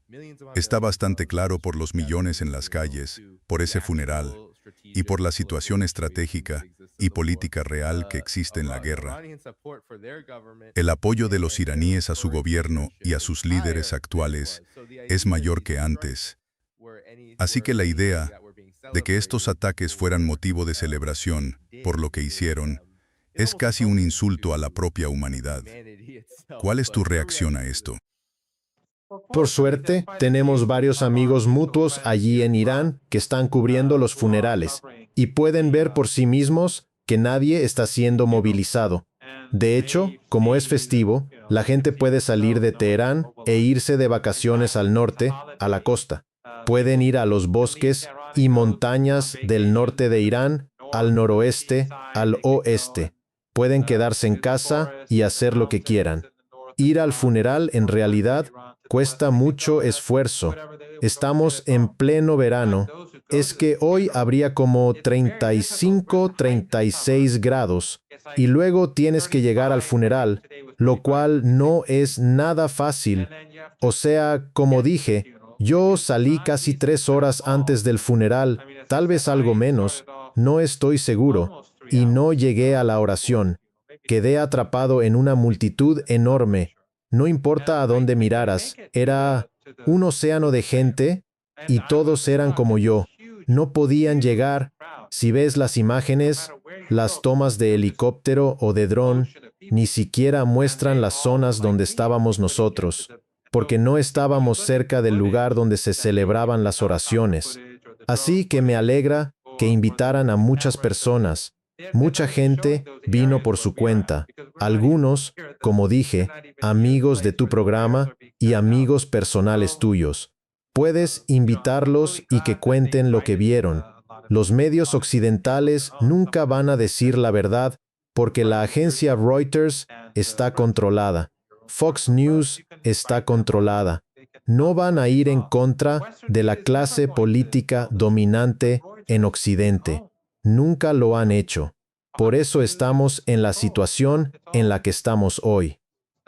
Está bastante claro por los millones en las calles, por ese funeral, y por la situación estratégica y política real que existe en la guerra. El apoyo de los iraníes a su gobierno y a sus líderes actuales es mayor que antes. Así que la idea de que estos ataques fueran motivo de celebración por lo que hicieron es casi un insulto a la propia humanidad. ¿Cuál es tu reacción a esto? Por suerte, tenemos varios amigos mutuos allí en Irán que están cubriendo los funerales y pueden ver por sí mismos que nadie está siendo movilizado. De hecho, como es festivo, la gente puede salir de Teherán e irse de vacaciones al norte, a la costa. Pueden ir a los bosques y montañas del norte de Irán, al noroeste, al oeste. Pueden quedarse en casa y hacer lo que quieran. Ir al funeral en realidad cuesta mucho esfuerzo. Estamos en pleno verano. Es que hoy habría como 35, 36 grados y luego tienes que llegar al funeral, lo cual no es nada fácil. O sea, como dije, yo salí casi 3 horas antes del funeral, tal vez algo menos, no estoy seguro, y no llegué a la oración. Quedé atrapado en una multitud enorme. No importa a dónde miraras, era un océano de gente y todos eran como yo. No podían llegar. Si ves las imágenes, las tomas de helicóptero o de dron, ni siquiera muestran las zonas donde estábamos nosotros, porque no estábamos cerca del lugar donde se celebraban las oraciones. Así que me alegra que invitaran a muchas personas. Mucha gente vino por su cuenta. Algunos, como dije, amigos de tu programa y amigos personales tuyos. Puedes invitarlos y que cuenten lo que vieron. Los medios occidentales nunca van a decir la verdad porque la agencia Reuters está controlada. Fox News está controlada. No van a ir en contra de la clase política dominante en Occidente. Nunca lo han hecho. Por eso estamos en la situación en la que estamos hoy.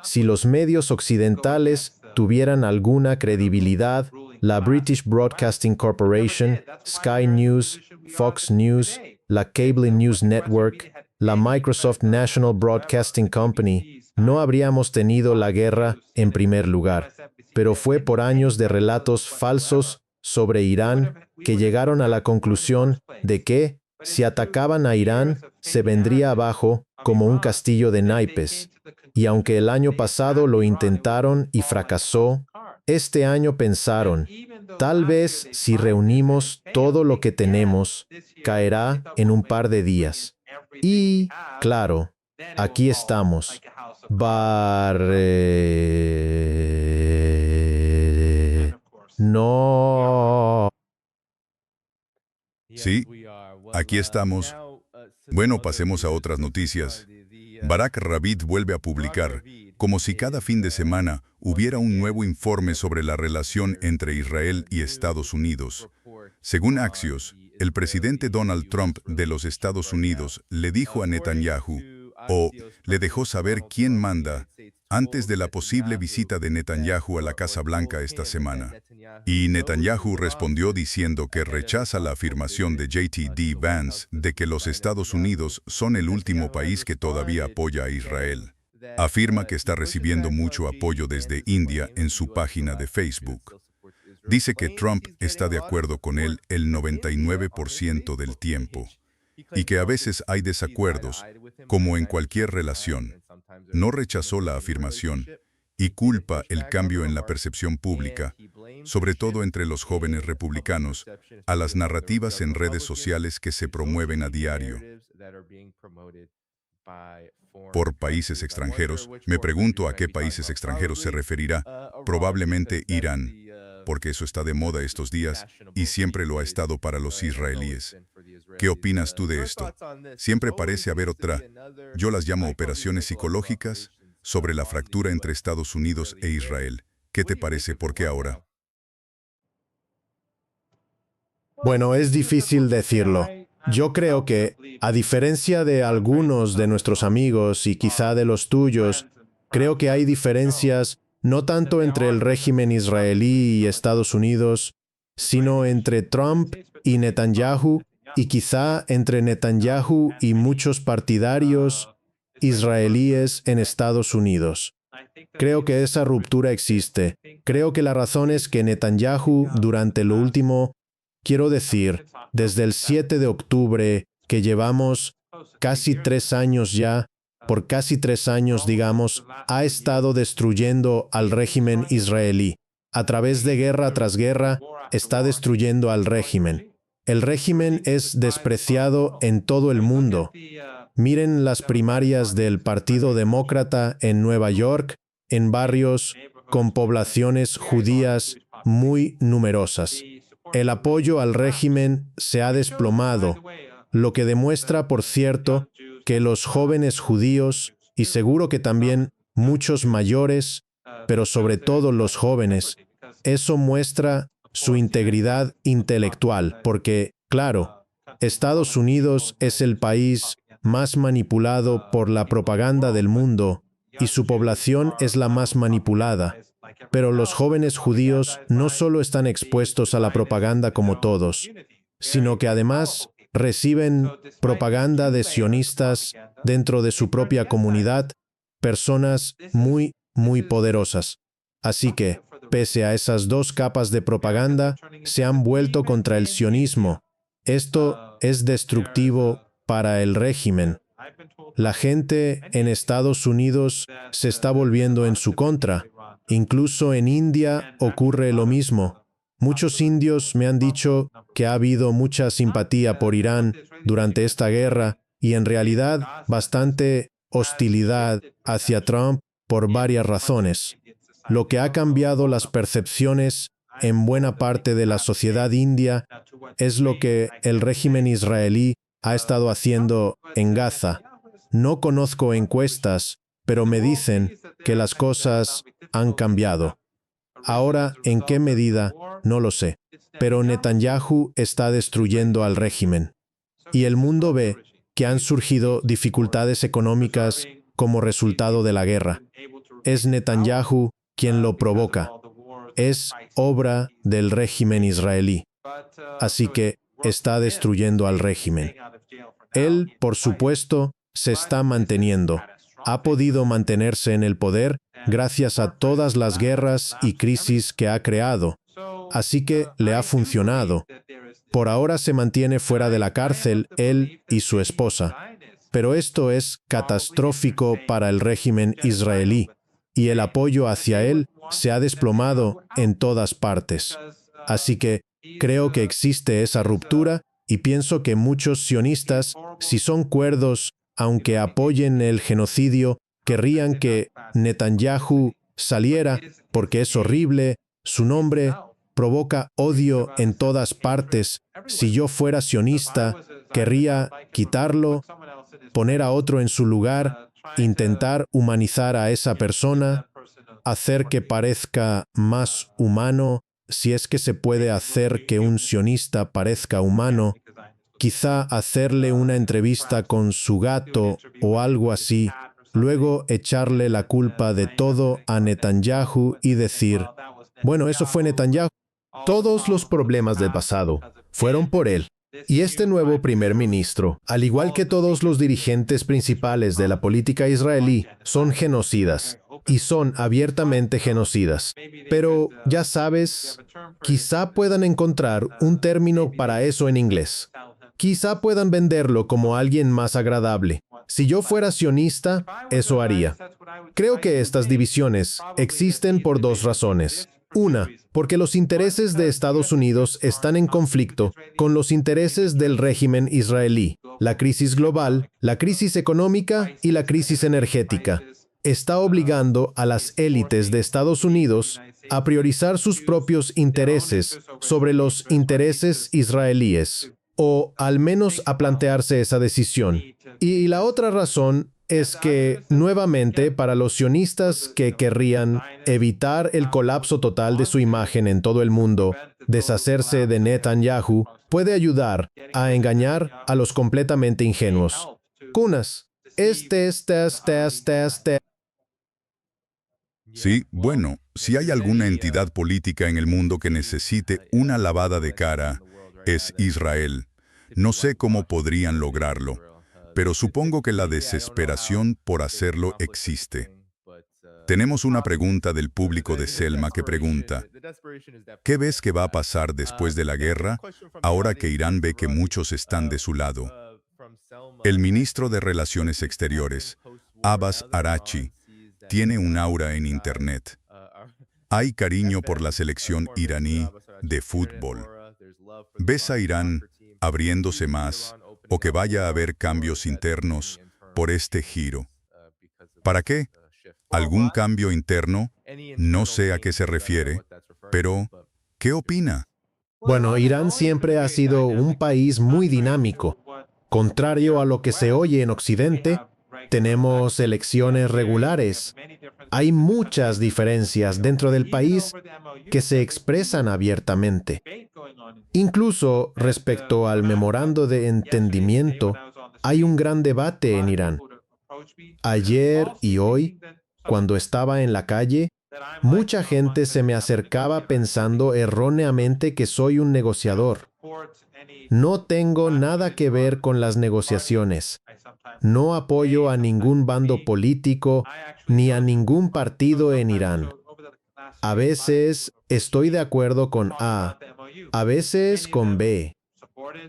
Si los medios occidentales tuvieran alguna credibilidad, la British Broadcasting Corporation, Sky News, Fox News, la Cable News Network, la Microsoft National Broadcasting Company, no habríamos tenido la guerra en primer lugar. Pero fue por años de relatos falsos sobre Irán que llegaron a la conclusión de que, si atacaban a Irán, se vendría abajo como un castillo de naipes. Y aunque el año pasado lo intentaron y fracasó, este año pensaron, tal vez si reunimos todo lo que tenemos, caerá en un par de días. Y, claro, aquí estamos. No. Sí, aquí estamos. Bueno, pasemos a otras noticias. Barack Ravid vuelve a publicar, como si cada fin de semana hubiera un nuevo informe sobre la relación entre Israel y Estados Unidos. Según Axios, el presidente Donald Trump de los Estados Unidos le dijo a Netanyahu, o le dejó saber quién manda, antes de la posible visita de Netanyahu a la Casa Blanca esta semana. Y Netanyahu respondió diciendo que rechaza la afirmación de J.D. Vance de que los Estados Unidos son el último país que todavía apoya a Israel. Afirma que está recibiendo mucho apoyo desde India en su página de Facebook. Dice que Trump está de acuerdo con él el 99% del tiempo y que a veces hay desacuerdos, como en cualquier relación. No rechazó la afirmación y culpa el cambio en la percepción pública, sobre todo entre los jóvenes republicanos, a las narrativas en redes sociales que se promueven a diario. Por países extranjeros, me pregunto a qué países extranjeros se referirá. Probablemente Irán, porque eso está de moda estos días y siempre lo ha estado para los israelíes. ¿Qué opinas tú de esto? Siempre parece haber otra, yo las llamo operaciones psicológicas, sobre la fractura entre Estados Unidos e Israel. ¿Qué te parece? ¿Por qué ahora? Bueno, es difícil decirlo. Yo creo que, a diferencia de algunos de nuestros amigos y quizá de los tuyos, creo que hay diferencias no tanto entre el régimen israelí y Estados Unidos, sino entre Trump y Netanyahu, y quizá entre Netanyahu y muchos partidarios israelíes en Estados Unidos. Creo que esa ruptura existe. Creo que la razón es que Netanyahu, durante lo último, quiero decir, desde el 7 de octubre, que llevamos casi 3 años ya, por casi 3 años, digamos, ha estado destruyendo al régimen israelí. A través de guerra tras guerra, está destruyendo al régimen. El régimen es despreciado en todo el mundo. Miren las primarias del Partido Demócrata en Nueva York, en barrios con poblaciones judías muy numerosas. El apoyo al régimen se ha desplomado, lo que demuestra, por cierto, que los jóvenes judíos, y seguro que también muchos mayores, pero sobre todo los jóvenes, eso muestra su integridad intelectual, porque, claro, Estados Unidos es el país más manipulado por la propaganda del mundo, y su población es la más manipulada. Pero los jóvenes judíos no solo están expuestos a la propaganda como todos, sino que además reciben propaganda de sionistas dentro de su propia comunidad, personas muy, muy poderosas. Así que, pese a esas dos capas de propaganda, se han vuelto contra el sionismo. Esto es destructivo para el régimen. La gente en Estados Unidos se está volviendo en su contra. Incluso en India ocurre lo mismo. Muchos indios me han dicho que ha habido mucha simpatía por Irán durante esta guerra y en realidad bastante hostilidad hacia Trump por varias razones. Lo que ha cambiado las percepciones en buena parte de la sociedad india es lo que el régimen israelí ha estado haciendo en Gaza. No conozco encuestas, pero me dicen que las cosas han cambiado. Ahora, ¿en qué medida? No lo sé. Pero Netanyahu está destruyendo al régimen. Y el mundo ve que han surgido dificultades económicas como resultado de la guerra. Es Netanyahu quien lo provoca. Es obra del régimen israelí. Así que está destruyendo al régimen. Él, por supuesto, se está manteniendo. Ha podido mantenerse en el poder gracias a todas las guerras y crisis que ha creado. Así que le ha funcionado. Por ahora se mantiene fuera de la cárcel él y su esposa. Pero esto es catastrófico para el régimen israelí, y el apoyo hacia él se ha desplomado en todas partes. Así que creo que existe esa ruptura y pienso que muchos sionistas, si son cuerdos, aunque apoyen el genocidio, querrían que Netanyahu saliera porque es horrible, su nombre provoca odio en todas partes. Si yo fuera sionista, querría quitarlo poner a otro en su lugar, intentar humanizar a esa persona, hacer que parezca más humano, si es que se puede hacer que un sionista parezca humano, quizá hacerle una entrevista con su gato o algo así, luego echarle la culpa de todo a Netanyahu y decir, bueno, eso fue Netanyahu. Todos los problemas del pasado fueron por él. Y este nuevo primer ministro, al igual que todos los dirigentes principales de la política israelí, son genocidas. Y son abiertamente genocidas. Pero, ya sabes, quizá puedan encontrar un término para eso en inglés. Quizá puedan venderlo como alguien más agradable. Si yo fuera sionista, eso haría. Creo que estas divisiones existen por dos razones. Una, porque los intereses de Estados Unidos están en conflicto con los intereses del régimen israelí. La crisis global, la crisis económica y la crisis energética está obligando a las élites de Estados Unidos a priorizar sus propios intereses sobre los intereses israelíes, o al menos a plantearse esa decisión. Y la otra razón es que, nuevamente, para los sionistas que querrían evitar el colapso total de su imagen en todo el mundo, deshacerse de Netanyahu puede ayudar a engañar a los completamente ingenuos. Kunas. Sí, bueno, si hay alguna entidad política en el mundo que necesite una lavada de cara, es Israel. No sé cómo podrían lograrlo, pero supongo que la desesperación por hacerlo existe. Tenemos una pregunta del público de Selma que pregunta, ¿qué ves que va a pasar después de la guerra, ahora que Irán ve que muchos están de su lado? El ministro de Relaciones Exteriores, Abbas Araghchi, tiene un aura en Internet. Hay cariño por la selección iraní de fútbol. ¿Ves a Irán abriéndose más o que vaya a haber cambios internos por este giro? ¿Para qué? ¿Algún cambio interno? No sé a qué se refiere, pero ¿qué opina? Bueno, Irán siempre ha sido un país muy dinámico. Contrario a lo que se oye en Occidente, tenemos elecciones regulares. Hay muchas diferencias dentro del país que se expresan abiertamente. Incluso respecto al memorando de entendimiento, hay un gran debate en Irán. Ayer y hoy, cuando estaba en la calle, mucha gente se me acercaba pensando erróneamente que soy un negociador. No tengo nada que ver con las negociaciones. No apoyo a ningún bando político ni a ningún partido en Irán. A veces estoy de acuerdo con a veces con B.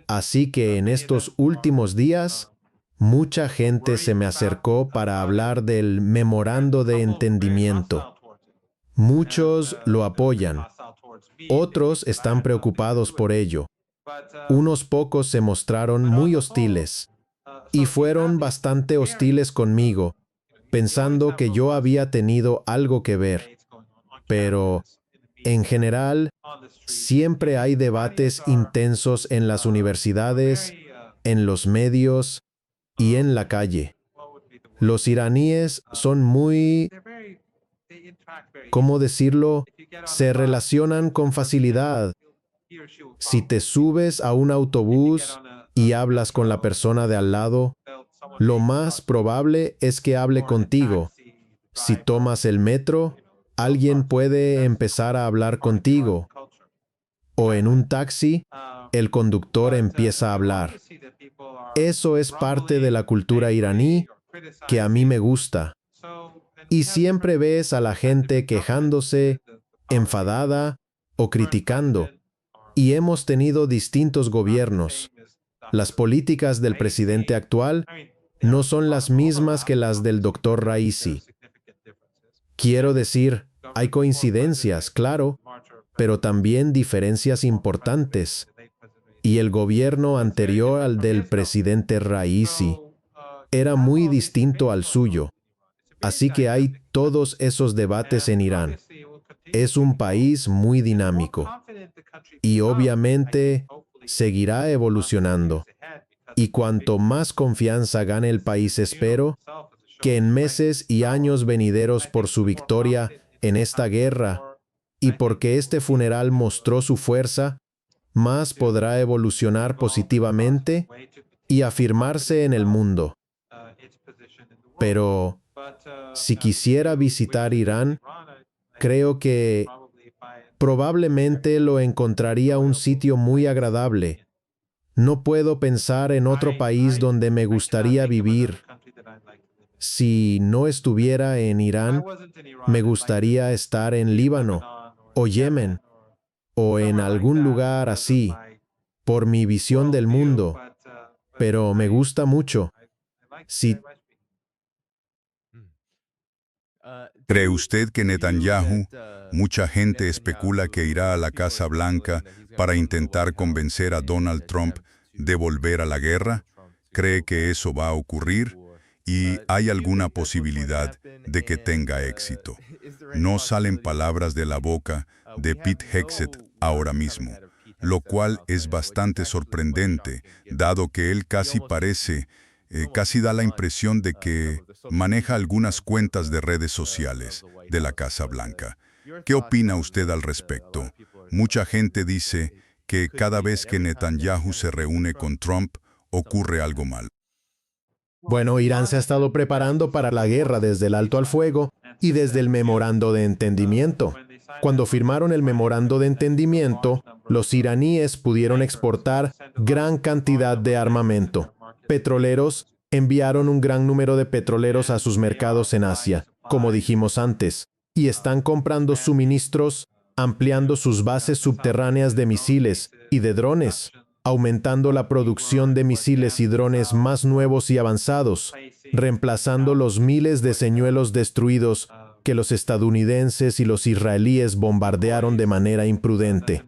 Así que en estos últimos días, mucha gente se me acercó para hablar del memorando de entendimiento. Muchos lo apoyan. Otros están preocupados por ello. Unos pocos se mostraron muy hostiles. Y fueron bastante hostiles conmigo, pensando que yo había tenido algo que ver. Pero, en general, siempre hay debates intensos en las universidades, en los medios y en la calle. Los iraníes son muy, ¿cómo decirlo? Se relacionan con facilidad. Si te subes a un autobús y hablas con la persona de al lado, lo más probable es que hable contigo. Si tomas el metro, alguien puede empezar a hablar contigo. O en un taxi, el conductor empieza a hablar. Eso es parte de la cultura iraní que a mí me gusta. Y siempre ves a la gente quejándose, enfadada o criticando. Y hemos tenido distintos gobiernos. Las políticas del presidente actual no son las mismas que las del doctor Raisi. Quiero decir, hay coincidencias, claro, pero también diferencias importantes. Y el gobierno anterior al del presidente Raisi era muy distinto al suyo. Así que hay todos esos debates en Irán. Es un país muy dinámico. Y obviamente seguirá evolucionando. Y cuanto más confianza gane el país, espero que en meses y años venideros por su victoria en esta guerra y porque este funeral mostró su fuerza, más podrá evolucionar positivamente y afirmarse en el mundo. Pero si quisiera visitar Irán, creo que probablemente lo encontraría un sitio muy agradable. No puedo pensar en otro país donde me gustaría vivir. Si no estuviera en Irán, me gustaría estar en Líbano o Yemen o en algún lugar así, por mi visión del mundo. Pero me gusta mucho. Si ¿Cree usted que Netanyahu, mucha gente especula que irá a la Casa Blanca para intentar convencer a Donald Trump de volver a la guerra? ¿Cree que eso va a ocurrir? ¿Y hay alguna posibilidad de que tenga éxito? No salen palabras de la boca de Pete Hegseth ahora mismo, lo cual es bastante sorprendente, dado que él casi da la impresión de que maneja algunas cuentas de redes sociales de la Casa Blanca. ¿Qué opina usted al respecto? Mucha gente dice que cada vez que Netanyahu se reúne con Trump, ocurre algo mal. Bueno, Irán se ha estado preparando para la guerra desde el alto al fuego y desde el memorando de entendimiento. Cuando firmaron el memorando de entendimiento, los iraníes pudieron exportar gran cantidad de armamento. Petroleros enviaron un gran número de petroleros a sus mercados en Asia, como dijimos antes, y están comprando suministros, ampliando sus bases subterráneas de misiles y de drones, aumentando la producción de misiles y drones más nuevos y avanzados, reemplazando los miles de señuelos destruidos que los estadounidenses y los israelíes bombardearon de manera imprudente.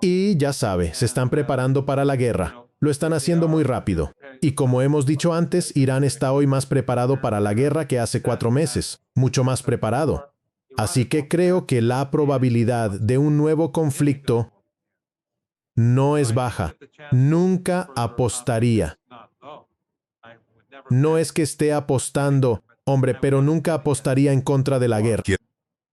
Y ya sabe, se están preparando para la guerra. Lo están haciendo muy rápido. Y como hemos dicho antes, Irán está hoy más preparado para la guerra que hace 4 meses, mucho más preparado. Así que creo que la probabilidad de un nuevo conflicto no es baja. Nunca apostaría. No es que esté apostando, hombre, pero nunca apostaría en contra de la guerra.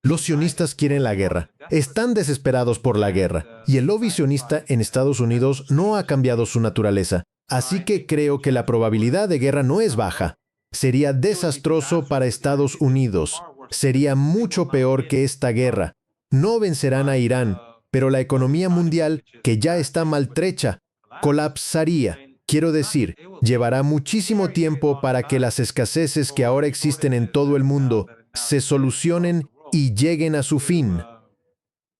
Los sionistas quieren la guerra. Están desesperados por la guerra. Y el lobby sionista en Estados Unidos no ha cambiado su naturaleza. Así que creo que la probabilidad de guerra no es baja. Sería desastroso para Estados Unidos. Sería mucho peor que esta guerra. No vencerán a Irán, pero la economía mundial, que ya está maltrecha, colapsaría. Quiero decir, llevará muchísimo tiempo para que las escaseces que ahora existen en todo el mundo se solucionen y lleguen a su fin.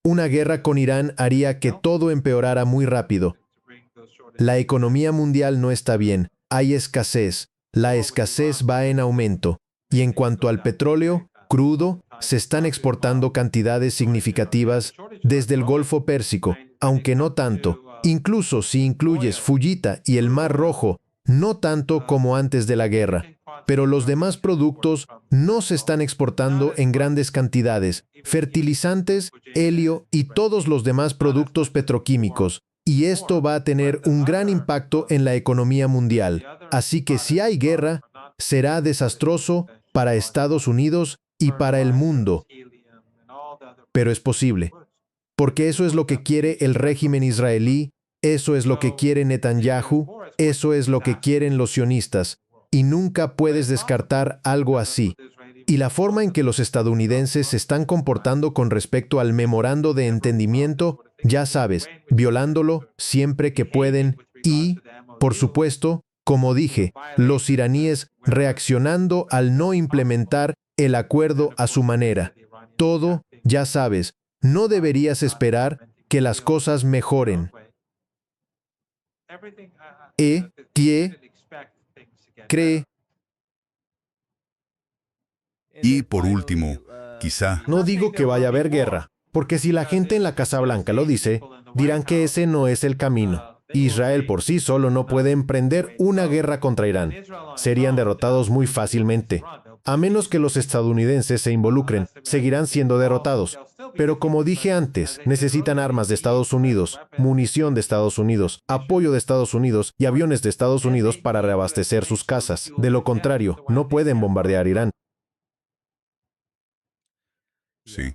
Una guerra con Irán haría que todo empeorara muy rápido. La economía mundial no está bien, hay escasez. La escasez va en aumento. Y en cuanto al petróleo crudo, se están exportando cantidades significativas desde el Golfo Pérsico, aunque no tanto. Incluso si incluyes Fujita y el Mar Rojo, no tanto como antes de la guerra. Pero los demás productos no se están exportando en grandes cantidades. Fertilizantes, helio y todos los demás productos petroquímicos. Y esto va a tener un gran impacto en la economía mundial. Así que si hay guerra, será desastroso para Estados Unidos y para el mundo. Pero es posible. Porque eso es lo que quiere el régimen israelí, eso es lo que quiere Netanyahu, eso es lo que quieren los sionistas. Y nunca puedes descartar algo así. Y la forma en que los estadounidenses se están comportando con respecto al memorando de entendimiento, ya sabes, violándolo siempre que pueden y, por supuesto, como dije, los iraníes reaccionando al no implementar el acuerdo a su manera. Todo, ya sabes, no deberías esperar que las cosas mejoren. Cree. Y por último, quizá, No digo que vaya a haber guerra, porque si la gente en la Casa Blanca lo dice, dirán que ese no es el camino. Israel por sí solo no puede emprender una guerra contra Irán. Serían derrotados muy fácilmente. A menos que los estadounidenses se involucren, seguirán siendo derrotados. Pero como dije antes, necesitan armas de Estados Unidos, munición de Estados Unidos, apoyo de Estados Unidos y aviones de Estados Unidos para reabastecer sus casas. De lo contrario, no pueden bombardear Irán. Sí.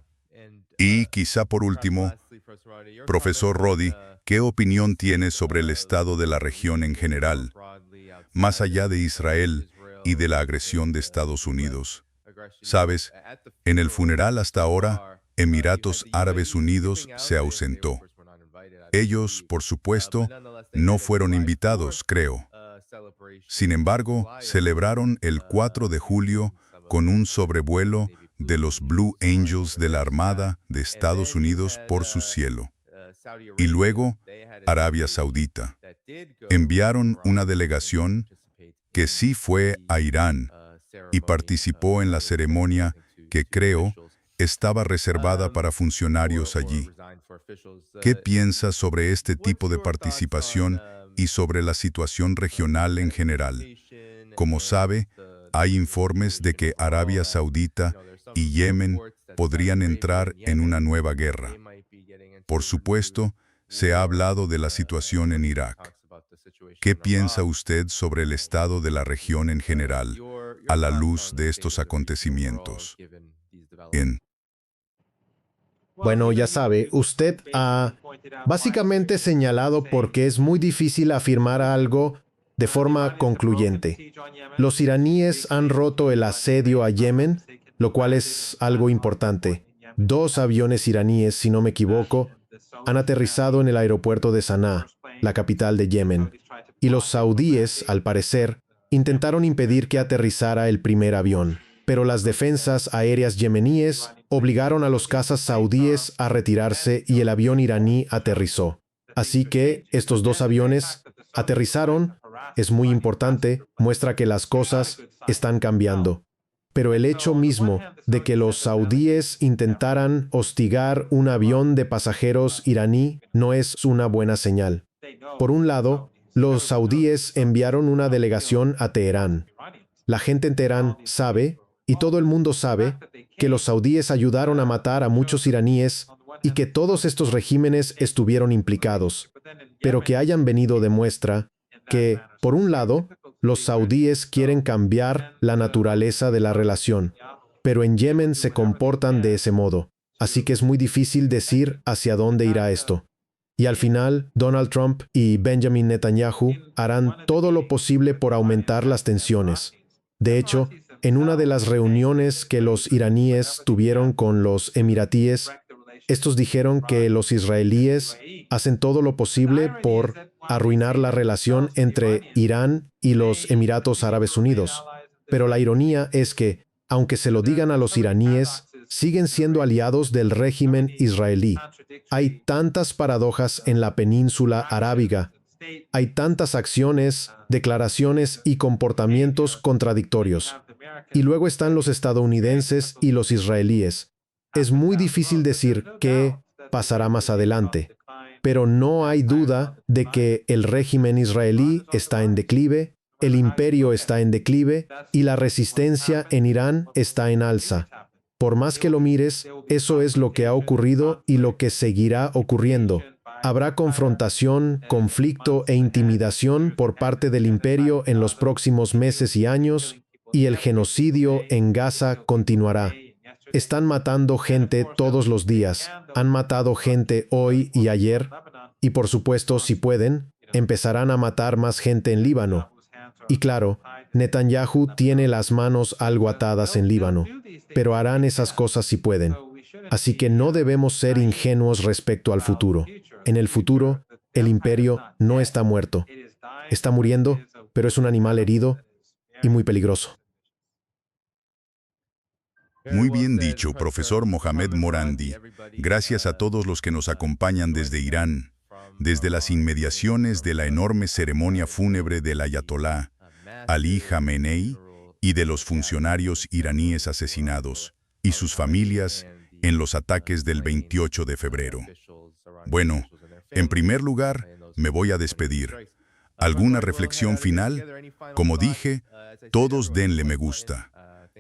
Y quizá por último, profesor Roddy, ¿qué opinión tiene sobre el estado de la región en general, más allá de Israel y de la agresión de Estados Unidos? Sabes, en el funeral hasta ahora, Emiratos Árabes Unidos se ausentó. Ellos, por supuesto, no fueron invitados, creo. Sin embargo, celebraron el 4 de julio con un sobrevuelo de los Blue Angels de la Armada de Estados Unidos por su cielo. Y luego, Arabia Saudita. Enviaron una delegación que sí fue a Irán y participó en la ceremonia que creo estaba reservada para funcionarios allí. ¿Qué piensas sobre este tipo de participación y sobre la situación regional en general? Como sabe, hay informes de que Arabia Saudita y Yemen podrían entrar en una nueva guerra. Por supuesto, se ha hablado de la situación en Irak. ¿Qué piensa usted sobre el estado de la región en general, a la luz de estos acontecimientos? Bueno, ya sabe, usted ha básicamente señalado por qué es muy difícil afirmar algo de forma concluyente. Los iraníes han roto el asedio a Yemen, lo cual es algo importante. 2 aviones iraníes, si no me equivoco, han aterrizado en el aeropuerto de Sanaa, la capital de Yemen. Y los saudíes, al parecer, intentaron impedir que aterrizara el primer avión. Pero las defensas aéreas yemeníes obligaron a los cazas saudíes a retirarse y el avión iraní aterrizó. Así que estos 2 aviones aterrizaron, es muy importante, muestra que las cosas están cambiando. Pero el hecho mismo de que los saudíes intentaran hostigar un avión de pasajeros iraní no es una buena señal. Por un lado, los saudíes enviaron una delegación a Teherán. La gente en Teherán sabe, y todo el mundo sabe, que los saudíes ayudaron a matar a muchos iraníes y que todos estos regímenes estuvieron implicados. Pero que hayan venido demuestra que, por un lado, los saudíes quieren cambiar la naturaleza de la relación, pero en Yemen se comportan de ese modo. Así que es muy difícil decir hacia dónde irá esto. Y al final, Donald Trump y Benjamin Netanyahu harán todo lo posible por aumentar las tensiones. De hecho, en una de las reuniones que los iraníes tuvieron con los emiratíes, estos dijeron que los israelíes hacen todo lo posible por arruinar la relación entre Irán y los Emiratos Árabes Unidos. Pero la ironía es que, aunque se lo digan a los iraníes, siguen siendo aliados del régimen israelí. Hay tantas paradojas en la península arábiga. Hay tantas acciones, declaraciones y comportamientos contradictorios. Y luego están los estadounidenses y los israelíes. Es muy difícil decir qué pasará más adelante, pero no hay duda de que el régimen israelí está en declive, el imperio está en declive y la resistencia en Irán está en alza. Por más que lo mires, eso es lo que ha ocurrido y lo que seguirá ocurriendo. Habrá confrontación, conflicto e intimidación por parte del imperio en los próximos meses y años, y el genocidio en Gaza continuará. Están matando gente todos los días. Han matado gente hoy y ayer. Y por supuesto, si pueden, empezarán a matar más gente en Líbano. Y claro, Netanyahu tiene las manos algo atadas en Líbano. Pero harán esas cosas si pueden. Así que no debemos ser ingenuos respecto al futuro. En el futuro, el imperio no está muerto. Está muriendo, pero es un animal herido y muy peligroso. Muy bien dicho, profesor Mohamed Morandi. Gracias a todos los que nos acompañan desde Irán, desde las inmediaciones de la enorme ceremonia fúnebre del ayatolá Ali Khamenei y de los funcionarios iraníes asesinados y sus familias en los ataques del 28 de febrero. Bueno, en primer lugar, me voy a despedir. ¿Alguna reflexión final? Como dije, todos denle me gusta.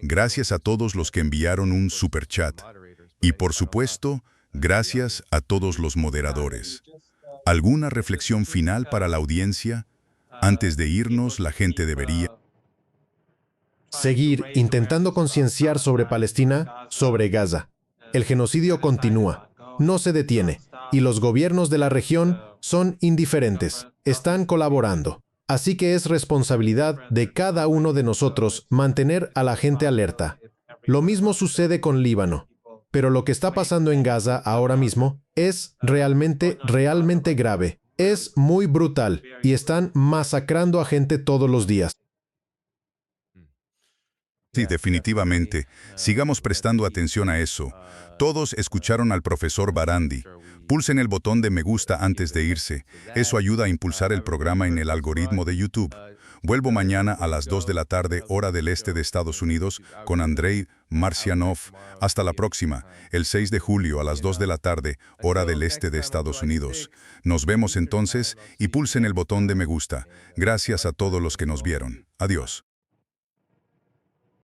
Gracias a todos los que enviaron un superchat. Y por supuesto, gracias a todos los moderadores. ¿Alguna reflexión final para la audiencia? Antes de irnos, la gente debería Seguir intentando concienciar sobre Palestina, sobre Gaza. El genocidio continúa, no se detiene, y los gobiernos de la región son indiferentes, están colaborando. Así que es responsabilidad de cada uno de nosotros mantener a la gente alerta. Lo mismo sucede con Líbano. Pero lo que está pasando en Gaza ahora mismo es realmente grave. Es muy brutal y están masacrando a gente todos los días. Sí, definitivamente. Sigamos prestando atención a eso. Todos escucharon al profesor Barandi. Pulsen el botón de me gusta antes de irse. Eso ayuda a impulsar el programa en el algoritmo de YouTube. Vuelvo mañana a las 2 de la tarde, hora del este de Estados Unidos, con Andrei Marcianov. Hasta la próxima, el 6 de julio a las 2 de la tarde, hora del este de Estados Unidos. Nos vemos entonces y pulsen el botón de me gusta. Gracias a todos los que nos vieron. Adiós.